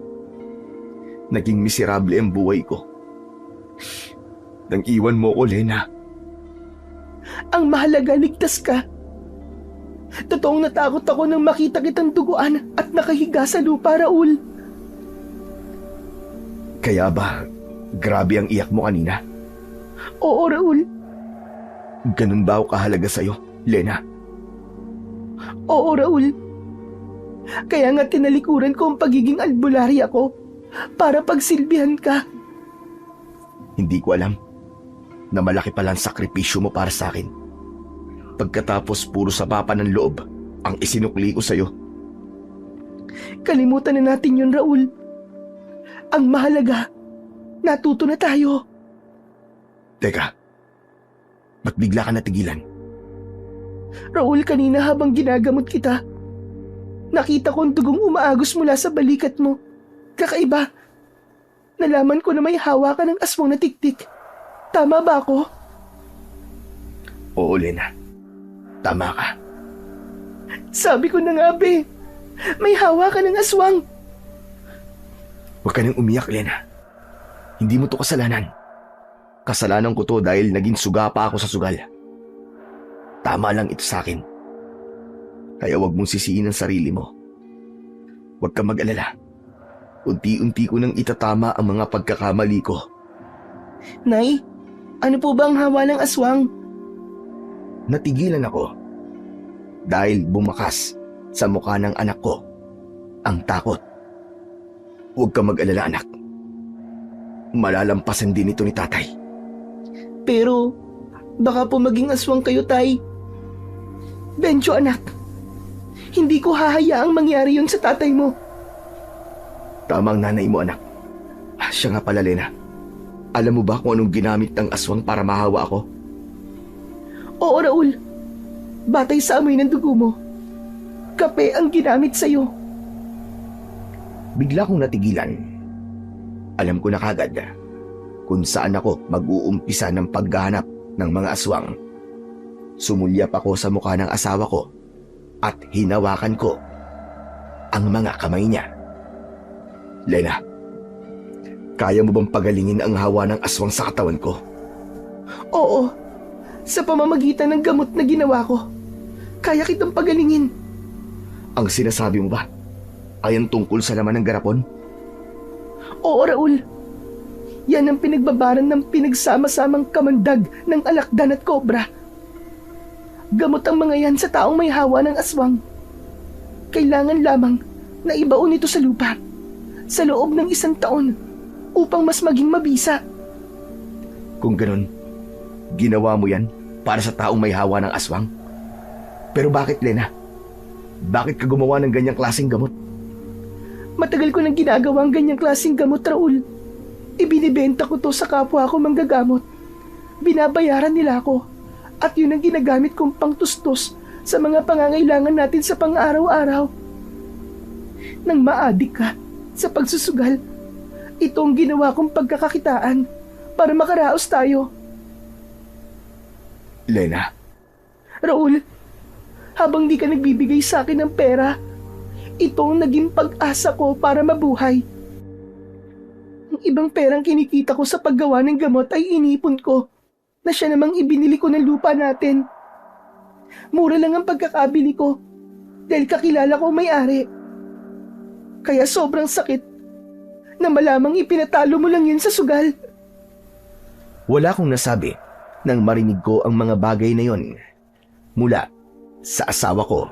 Naging miserable ang buhay ko. Nang iwan mo ko, Lena. Ang mahalaga, ligtas ka. Totoong natakot ako nang makita kitang duguan at nakahiga sa lupa, Raul. Kaya ba, grabe ang iyak mo kanina? Oo, Raul. Ganun ba ako kahalaga sa'yo, Lena? Oo, Raul. Kaya nga tinalikuran ko ang pagiging albularya ko para pagsilbihan ka. Hindi ko alam na malaki pala ang sakripisyo mo para sa akin. Pagkatapos puro sabapa ng loob ang isinukli ko sa'yo. Kalimutan na natin yun, Raul. Ang mahalaga, natuto na tayo. Teka, ba't bigla ka natigilan? Raul, kanina habang ginagamot kita, nakita ko ang dugong umaagos mula sa balikat mo. Kakaiba. Nalaman ko na may hawa ka ng aswang na tiktik. Tama ba ako? Oo, Lena. Tama ka. Sabi ko na nga, be. May hawa ka ng aswang. Huwag ka nang umiyak, Lena. Hindi mo to kasalanan. Kasalanan ko to dahil naging suga pa ako sa sugal. Tama lang ito sa akin. Kaya huwag mong sisiin ang sarili mo. Huwag kang mag-alala. Unti-unti ko nang itatama ang mga pagkakamali ko. Nay, ano po ba ang hawa ng aswang? Natigilan ako dahil bumakas sa mukha ng anak ko ang takot. Huwag kang mag-alala, anak. Malalampasan din ito ni tatay. Pero, baka po maging aswang kayo, tay. Benjo, anak. Hindi ko hahayaang mangyari yun sa tatay mo. Tama ang nanay mo, anak. Siya nga pala, Lena. Alam mo ba kung anong ginamit ng aswang para mahawa ako? Oo, Raul. Batay sa amoy ng dugo mo. Kape ang ginamit sa'yo. Bigla kong natigilan. Alam ko na kagad kung saan ako mag-uumpisa ng paghahanap ng mga aswang. Sumulyap ako sa mukha ng asawa ko at hinawakan ko ang mga kamay niya. Lena, kaya mo bang pagalingin ang hawa ng aswang sa katawan ko? Oo. Sa pamamagitan ng gamot na ginawa ko, kaya kitang pagalingin. Ang sinasabi mo ba ay ang tungkol sa laman ng garapon? Oo, Raul. Yan ang pinagbabaran ng pinagsama-samang kamandag ng alakdan at kobra. Gamot ang mga yan sa taong may hawa ng aswang. Kailangan lamang na ibaon ito sa lupa sa loob ng 1 taon upang mas maging mabisa. Kung ganun, ginawa mo yan para sa taong may hawa ng aswang? Pero bakit, Lena? Bakit ka gumawa ng ganyang klaseng gamot? Matagal ko nang ginagawa ang ganyang klaseng gamot, Raul. Ibinibenta ko to sa kapwa ko manggagamot. Binabayaran nila ako at yun ang ginagamit kong pangtustos sa mga pangangailangan natin sa pang-araw-araw. Nang maadik ka sa pagsusugal, ito ang ginawa kong pagkakakitaan para makaraos tayo. Lena, Raul, habang di ka nagbibigay sa akin ng pera, ito ang naging pag-asa ko para mabuhay. Ang ibang perang kinikita ko sa paggawa ng gamot ay inipon ko na siya namang ibinili ko ng lupa natin. Mura lang ang pagkakabili ko dahil kakilala ko may-ari. Kaya sobrang sakit na malamang ipinatalo mo lang yun sa sugal. wala akong nasabi nang marinig ko ang mga bagay na yon mula sa asawa ko.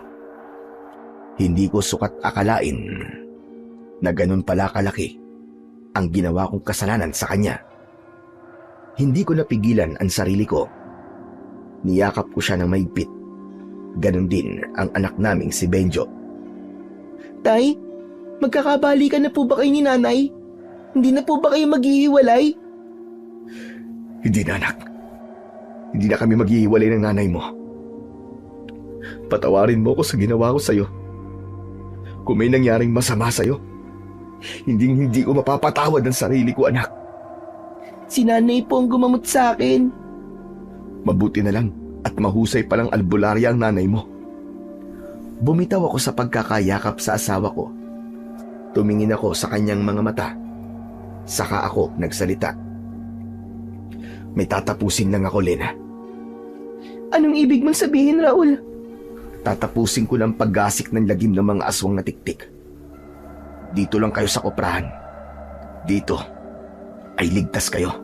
Hindi ko sukat akalain na ganun pala kalaki ang ginawa kong kasalanan sa kanya. Hindi ko napigilan ang sarili ko. Niyakap ko siya ng mahigpit. Ganun din ang anak naming si Benjo. Tay, magkakabalikan na po ba kayo ni nanay? Hindi na po ba kayo maghihiwalay? Hindi na, anak. Hindi na kami maghihiwalay ng nanay mo. Patawarin mo ko sa ginawa ko sa'yo. Kung may nangyaring masama sa'yo, hindi ko mapapatawad ang sarili ko, anak. Si nanay po ang gumamot sa akin. Mabuti na lang at mahusay palang albularya ang nanay mo. Bumitaw ako sa pagkakayakap sa asawa ko. Tumingin ako sa kanyang mga mata. Saka ako nagsalita. May tatapusin lang ako, Lena. Anong ibig mong sabihin, Raul? Tatapusin ko ng paggasik ng lagim ng mga aswang na tiktik. Dito lang kayo sa koprahan. Dito ay ligtas kayo.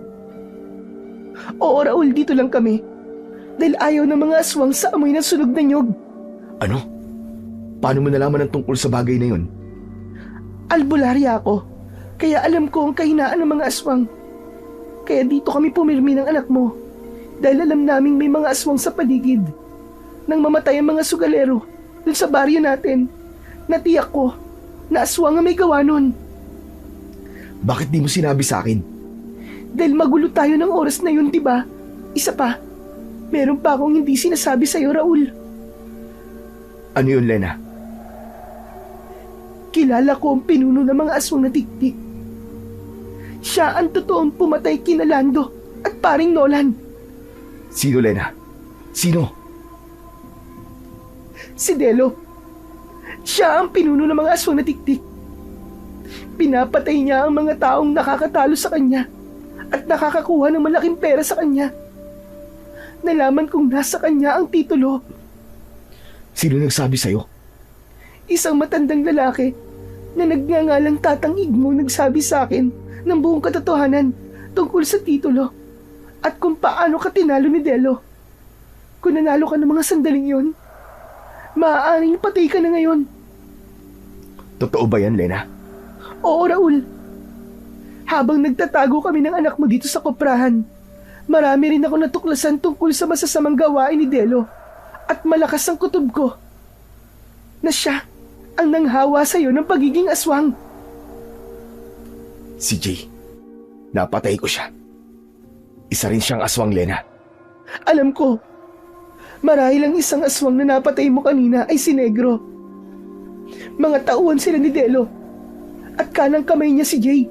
Oo, Raul, dito lang kami. Dahil ayaw ng mga aswang sa amoy ng sunog na nyog. Ano? Paano mo nalaman ang tungkol sa bagay na yun? Albularya ako, kaya alam ko ang kahinaan ng mga aswang. Kaya dito kami pumirmi ng anak mo. Dahil alam naming may mga aswang sa paligid. Nang mamatay ang mga sugalero dun sa baryo natin, natiyak ko na aswang ang may gawa nun. Bakit di mo sinabi sa akin? Dahil magulo tayo ng oras na yun, di ba? Isa pa, meron pa akong hindi sinasabi sa'yo, Raul. Ano yun, Lena? Kilala ko ang pinuno ng mga aswang na tiktik. Siya ang totoong pumatay kina Lando at paring Nolan. Sino, Lena? Sino? Si Delo. Siya ang pinuno ng mga aswang na tiktik. Pinapatay niya ang mga taong nakakatalo sa kanya at nakakakuha ng malaking pera sa kanya. Nalaman kong nasa kanya ang titulo. Sino nagsabi sa'yo? Isang matandang lalaki na nagngangalang Tatang Igmo nagsabi sa akin ng buong katotohanan tungkol sa titulo at kung paano ka tinalo ni Delo. Kung nanalo ka ng mga sandaling yon, maaaring patay ka na ngayon. Totoo ba yan, Lena? Oo, Raul. Habang nagtatago kami ng anak mo dito sa koprahan, marami rin ako natuklasan tungkol sa masasamang gawain ni Delo at malakas ang kutob ko na siya ang nanghawa sa'yo ng pagiging aswang. Si Jay. Napatay ko siya. Isa rin siyang aswang, Lena. Alam ko, marahil ang isang aswang na napatay mo kanina ay si Negro. Mga tauhan sila ni Delo at kanang kamay niya si Jay.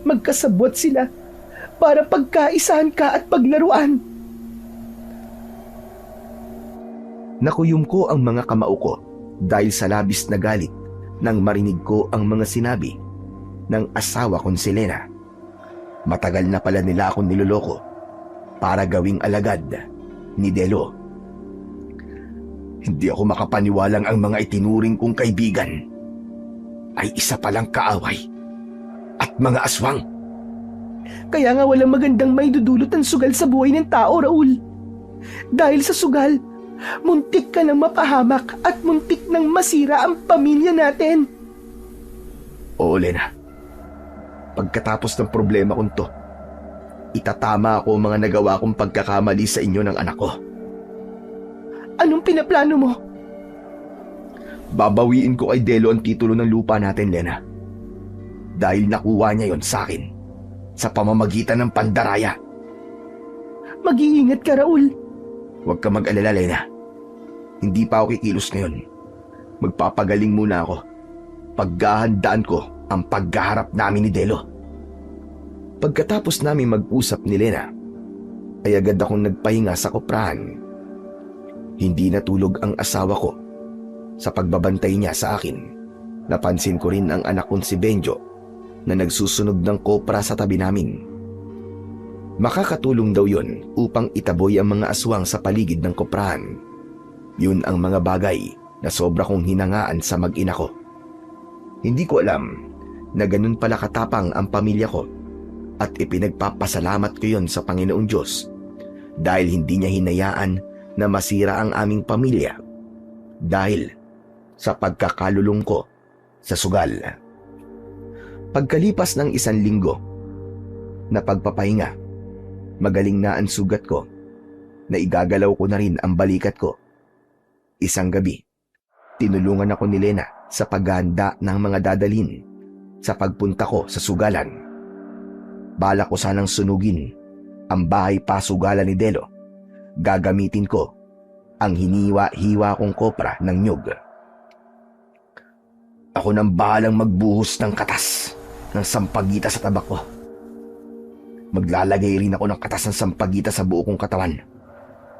Magkasabwat sila para pagkaisahan ka at paglaruan. Nakuyom ko ang mga kamao ko dahil sa labis na galit nang marinig ko ang mga sinabi ng asawa kong si Lena. Matagal na pala nila akong niloloko para gawing alagad ni Delo. Hindi ako makapaniwalang ang mga itinuring kong kaibigan ay isa palang kaaway at mga aswang. Kaya nga walang magandang maidudulot ang sugal sa buhay ng tao, Raul. Dahil sa sugal, muntik ka nang mapahamak at muntik nang masira ang pamilya natin. Oo, Lena. Pagkatapos ng problema kong to, itatama ako ang mga nagawa kong pagkakamali sa inyo ng anak ko. Anong pinaplano mo? Babawiin ko kay Delo ang titulo ng lupa natin, Lena. Dahil nakuha niya yon sa akin sa pamamagitan ng pandaraya. Mag-iingat ka, Raul. Huwag ka mag-alala, Lena. Hindi pa ako kikilos ngayon. Magpapagaling muna ako. Paghahandaan ko ang paghaharap namin ni Delo. Pagkatapos namin mag-usap ni Lena, ay agad akong nagpahinga sa koprahan. Hindi natulog ang asawa ko sa pagbabantay niya sa akin. Napansin ko rin ang anak kong si Benjo na nagsusunog ng kopra sa tabi namin. Makakatulong daw yon upang itaboy ang mga aswang sa paligid ng koprahan. Yun ang mga bagay na sobra kong hinangaan sa mag-ina ko. Hindi ko alam na ganun pala katapang ang pamilya ko at ipinagpapasalamat ko yon sa Panginoong Diyos dahil hindi niya hinayaan na masira ang aming pamilya dahil sa pagkakalulong ko sa sugal. Pagkalipas ng 1 linggo na pagpapahinga, magaling na ang sugat ko na igagalaw ko na rin ang balikat ko. Isang gabi, tinulungan ako ni Lena sa paghahanda ng mga dadalhin sa pagpunta ko sa sugalan. Balak ko sanang sunugin ang bahay pasugalan ni Delo. Gagamitin ko ang hiniwa-hiwa kong kopra ng nyug. Ako nang bahalang magbuhos ng katas ng sampagita sa tabak ko. Maglalagay rin ako ng katas ng sampagita sa buo kong katawan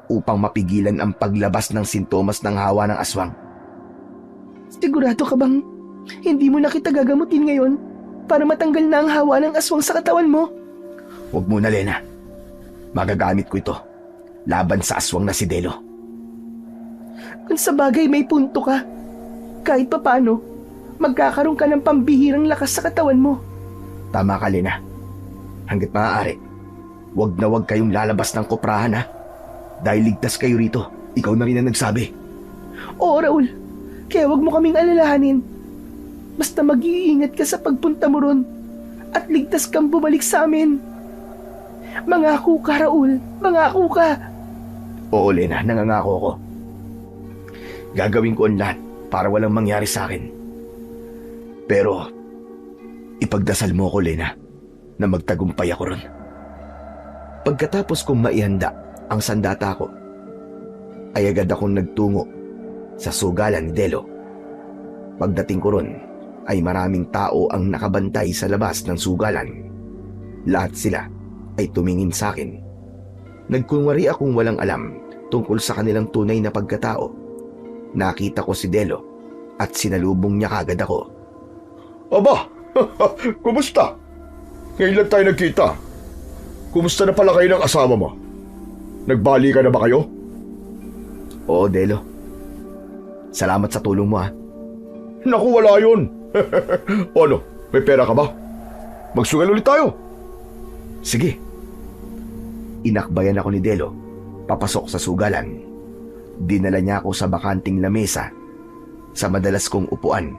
upang mapigilan ang paglabas ng sintomas ng hawa ng aswang. Sigurado ka bang hindi mo na kita gagamutin ngayon para matanggal na ang hawa ng aswang sa katawan mo? Huwag muna, Lena. Magagamit ko ito laban sa aswang na si Delo. Kung sa bagay may punto ka, kahit papano, magkakaroon ka ng pambihirang lakas sa katawan mo. Tama ka, Lena. Hanggat maaari, huwag na huwag kayong lalabas ng koprahan, ha? Dahil ligtas kayo rito. Ikaw na rin ang nagsabi. Oo, Raul. Kaya huwag mo kaming alalahanin. Basta mag-iingat ka sa pagpunta mo ron at ligtas kang bumalik sa amin. Mangako ka, Raul. Mangako ka. Oo, Lena, nangangako ko. Gagawin ko ang lahat para walang mangyari sa akin. Pero, ipagdasal mo ko, Lena. na magtagumpay ako ron. Pagkatapos kong maihanda ang sandata ko, ay agad akong nagtungo sa sugalan ni Delo. Pagdating ko ron, ay maraming tao ang nakabantay sa labas ng sugalan. Lahat sila ay tumingin sa akin. Nagkunwari akong walang alam tungkol sa kanilang tunay na pagkatao. Nakita ko si Delo at sinalubong niya kagad ako. Aba, kumusta? Ngayon lang tayo nagkita. Kumusta na pala kayo ng asawa mo? Nagbali ka na ba kayo? Oo, Delo. Salamat sa tulong mo, ha. Naku, wala yun. O ano, may pera ka ba? Magsugal ulit tayo. Sige. Inakbayan ako ni Delo, papasok sa sugalan. Dinala niya ako sa bakanting lamesa, sa madalas kong upuan.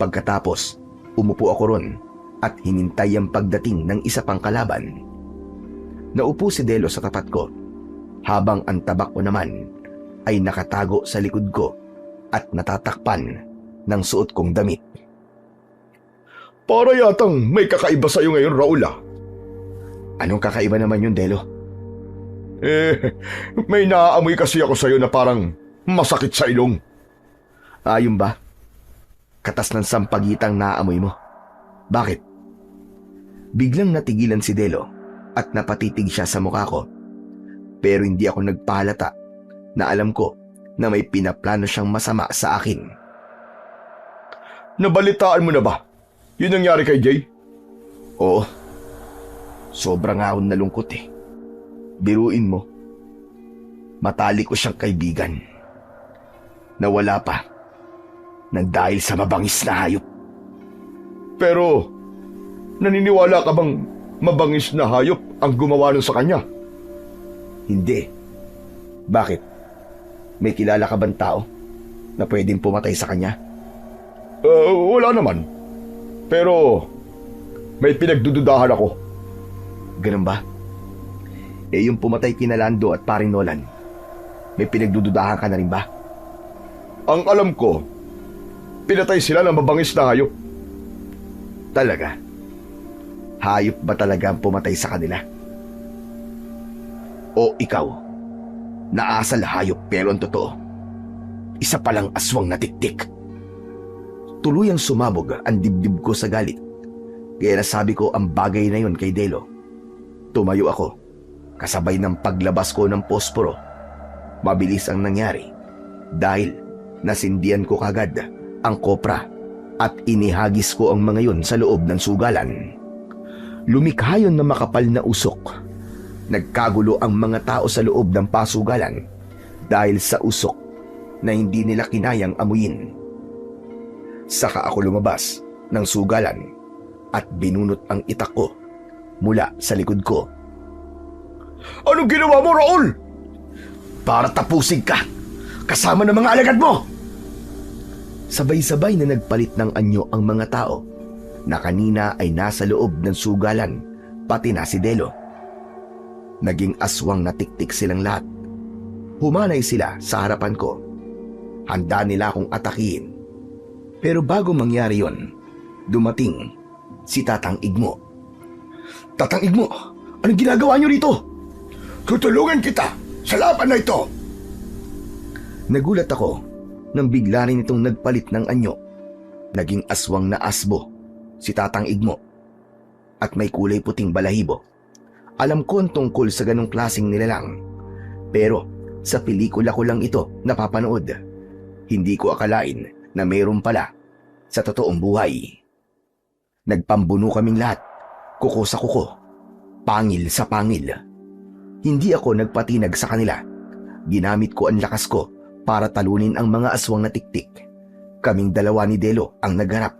Pagkatapos, umupo ako ron at hinintay ang pagdating ng isa pang kalaban. Naupo si Delo sa tapat ko, habang ang tabak ko naman ay nakatago sa likod ko at natatakpan ng suot kong damit. Para yatang may kakaiba sa'yo ngayon, Raul, ah. Anong kakaiba naman yun, Delo? May naaamoy kasi ako sa'yo na parang masakit sa ilong. Ayun ba? Katas ng sampagitang naaamoy mo. Bakit? Biglang natigilan si Delo at napatitig siya sa mukha ko. Pero hindi ako nagpahalata na alam ko na may pinaplano siyang masama sa akin. Nabalitaan mo na ba? Yun nangyari kay Jay? Oo. Sobrang ahon na lungkot eh. Biruin mo. Matali ko siyang kaibigan. Nawala pa. Nang dahil sa mabangis na hayop. Pero, naniniwala ka bang mabangis na hayop ang gumawa nun sa kanya? Hindi. Bakit? May kilala ka bang tao na pwedeng pumatay sa kanya? Wala naman. Pero, may pinagdududahan ako. Ganun ba? Yung pumatay kina Lando at paring Nolan, may pinagdududahan ka na rin ba? Ang alam ko, pinatay sila ng mabangis na hayop. Talaga? Hayop ba talaga ang pumatay sa kanila? O ikaw, naasal hayop pero ang totoo, isa palang aswang na tiktik. Tuluyang sumabog ang dibdib ko sa galit, kaya nasabi ko ang bagay na yon kay Delo. Tumayo ako, kasabay ng paglabas ko ng posporo. Mabilis ang nangyari dahil nasindihan ko kagad ang kopra at inihagis ko ang mga yon sa loob ng sugalan. Lumikha yon na makapal na usok. Nagkagulo ang mga tao sa loob ng pasugalan dahil sa usok na hindi nila kinayang amuyin. Saka ako lumabas ng sugalan at binunot ang itak ko mula sa likod ko. Anong ginawa mo, Raul? Para tapusin ka, kasama ng mga alagad mo! Sabay-sabay na nagpalit ng anyo ang mga tao na kanina ay nasa loob ng sugalan, pati na si Delo. Naging aswang na tiktik silang lahat. Humanay sila sa harapan ko. Handa nila akong atakihin. Pero bago mangyari yon, dumating si Tatang Igmo. Tatang Igmo, anong ginagawa niyo rito? Tutulungan kita sa laban na ito. Nagulat ako nang bigla rin itong nagpalit ng anyo. Naging aswang na asbo si Tatang Igmo at may kulay puting balahibo. Alam ko ang tungkol sa ganong klaseng nilalang, pero sa pelikula ko lang ito napapanood. Hindi ko akalain na mayroon pala sa totoong buhay. Nagpambuno kaming lahat, kuko sa kuko, pangil sa pangil. Hindi ako nagpatinag sa kanila. Ginamit ko ang lakas ko para talunin ang mga aswang na tiktik. Kaming dalawa ni Delo ang nagharap.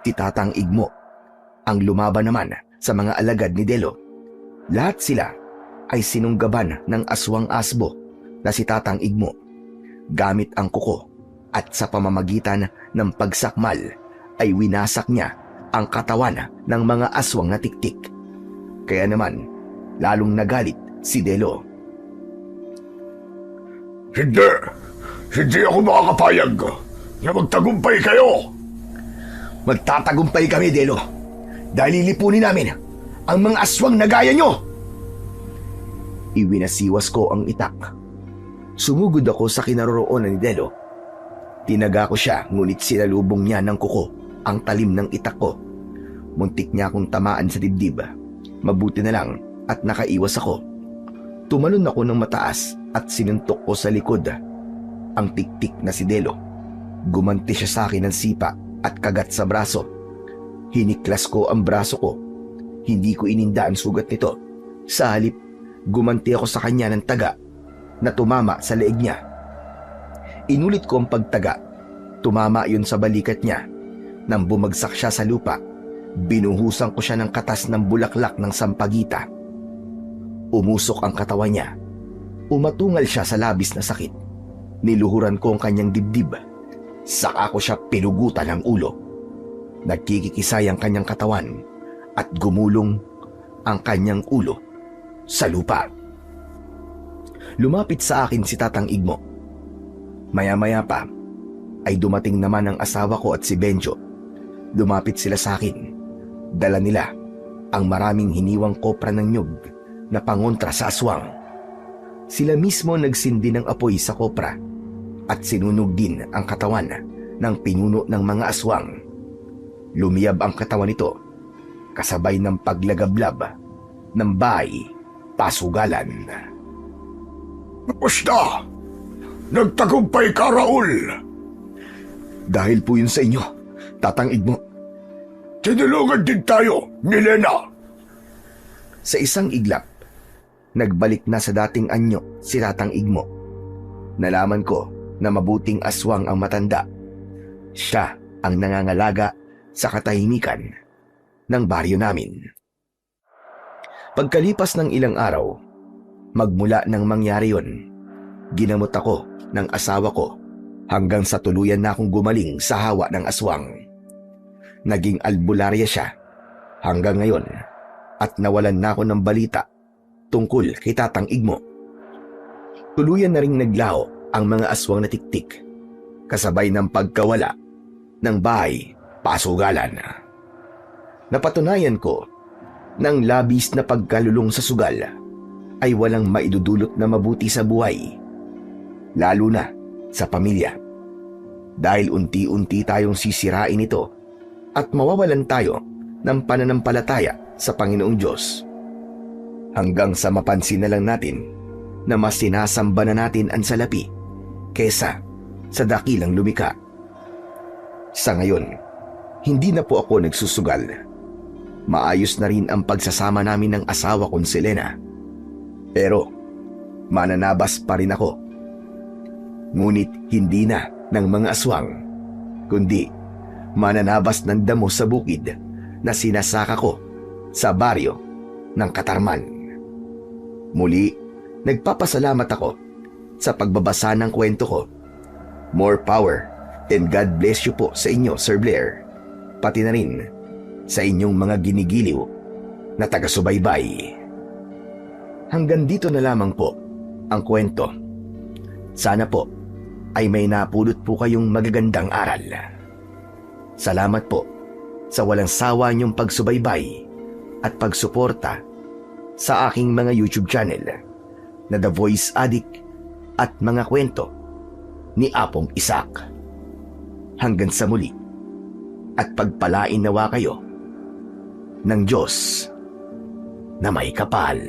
Si Tatang Igmo ang lumaban naman sa mga alagad ni Delo. Lahat sila ay sinunggaban ng aswang asbo na si Tatang Igmo gamit ang kuko, at sa pamamagitan ng pagsakmal ay winasak niya ang katawan ng mga aswang na tiktik. Kaya naman, lalong nagalit si Delo. Hindi ako makakapayag na magtagumpay kayo. Magtatagumpay kami, Delo. Dahil lilipunin namin ang mga aswang na gaya nyo! Iwinasiwas ko ang itak. Sumugod ako sa kinaroroonan ni Delo. Tinaga ko siya ngunit sinalubong niya ng kuko ang talim ng itak ko. Muntik niya akong tamaan sa dibdib. Mabuti na lang at nakaiwas ako. Tumalon ako ng mataas at sinuntok ko sa likod ang tiktik na si Delo. Gumanti siya sa akin ng sipa at kagat sa braso. Hiniklas ko ang braso ko. Hindi ko ininda ang sugat nito. Sa halip, gumanti ako sa kanya ng taga na tumama sa leeg niya. Inulit ko ang pagtaga. Tumama yun sa balikat niya. Nang bumagsak siya sa lupa, binuhusan ko siya ng katas ng bulaklak ng sampagita. Umusok ang katawan niya. Umatungal siya sa labis na sakit. Niluhuran ko ang kanyang dibdib. Saka ko siya pinugutan ng ulo. Nagkikikisay ang kanyang katawan at gumulong ang kanyang ulo sa lupa. Lumapit sa akin si Tatang Igmo. Maya-maya pa ay dumating naman ang asawa ko at si Benjo. Lumapit sila sa akin. Dala nila ang maraming hiniwang kopra ng nyug na pangontra sa aswang. Sila mismo nagsindi ng apoy sa kopra at sinunog din ang katawan ng pinuno ng mga aswang. Lumiyab ang katawan nito kasabay ng paglagablab ng bahay pasugalan. Basta! Nagtagumpay ka, Raul! Dahil po yun sa inyo, Tatang Igmo. Tinulungan din tayo ni Lena. Sa isang iglap, nagbalik na sa dating anyo si Tatang Igmo. Nalaman ko na mabuting aswang ang matanda. Siya ang nangangalaga sa katahimikan ng baryo namin. Pagkalipas ng ilang araw, magmula nang mangyari yun, ginamot ako ng asawa ko hanggang sa tuluyan na akong gumaling sa hawa ng aswang. Naging albularya siya hanggang ngayon at nawalan na ako ng balita tungkol kay Tatang Igmo. Tuluyan na ring naglaho ang mga aswang na tiktik kasabay ng pagkawala ng bahay pasugalan. Napatunayan ko ng labis na pagkalulong sa sugal ay walang maidudulot na mabuti sa buhay, lalo na sa pamilya. Dahil unti-unti tayong sisirain ito at mawawalan tayo ng pananampalataya sa Panginoong Diyos. Hanggang sa mapansin na lang natin na mas sinasamba na natin ang salapi kesa sa dakilang lumika. Sa ngayon, hindi na po ako nagsusugal. Maayos na rin ang pagsasama namin ng asawa kong si Lena. Pero mananabas pa rin ako. Ngunit hindi na ng mga aswang, kundi mananabas ng damo sa bukid na sinasaka ko sa baryo ng Katarman. Muli, nagpapasalamat ako sa pagbabasa ng kwento ko. More power and God bless you po sa inyo, Sir Blair. Pati na rin sa inyong mga ginigiliw na taga-subaybay. Hanggang dito na lamang po ang kwento. Sana po ay may napulot po kayong magagandang aral. Salamat po sa walang sawa niyong pagsubaybay at pagsuporta sa aking mga YouTube channel na The Voice Addict at mga kwento ni Apong Isak. Hanggang sa muli at pagpalain nawa kayo ng Diyos na may kapal.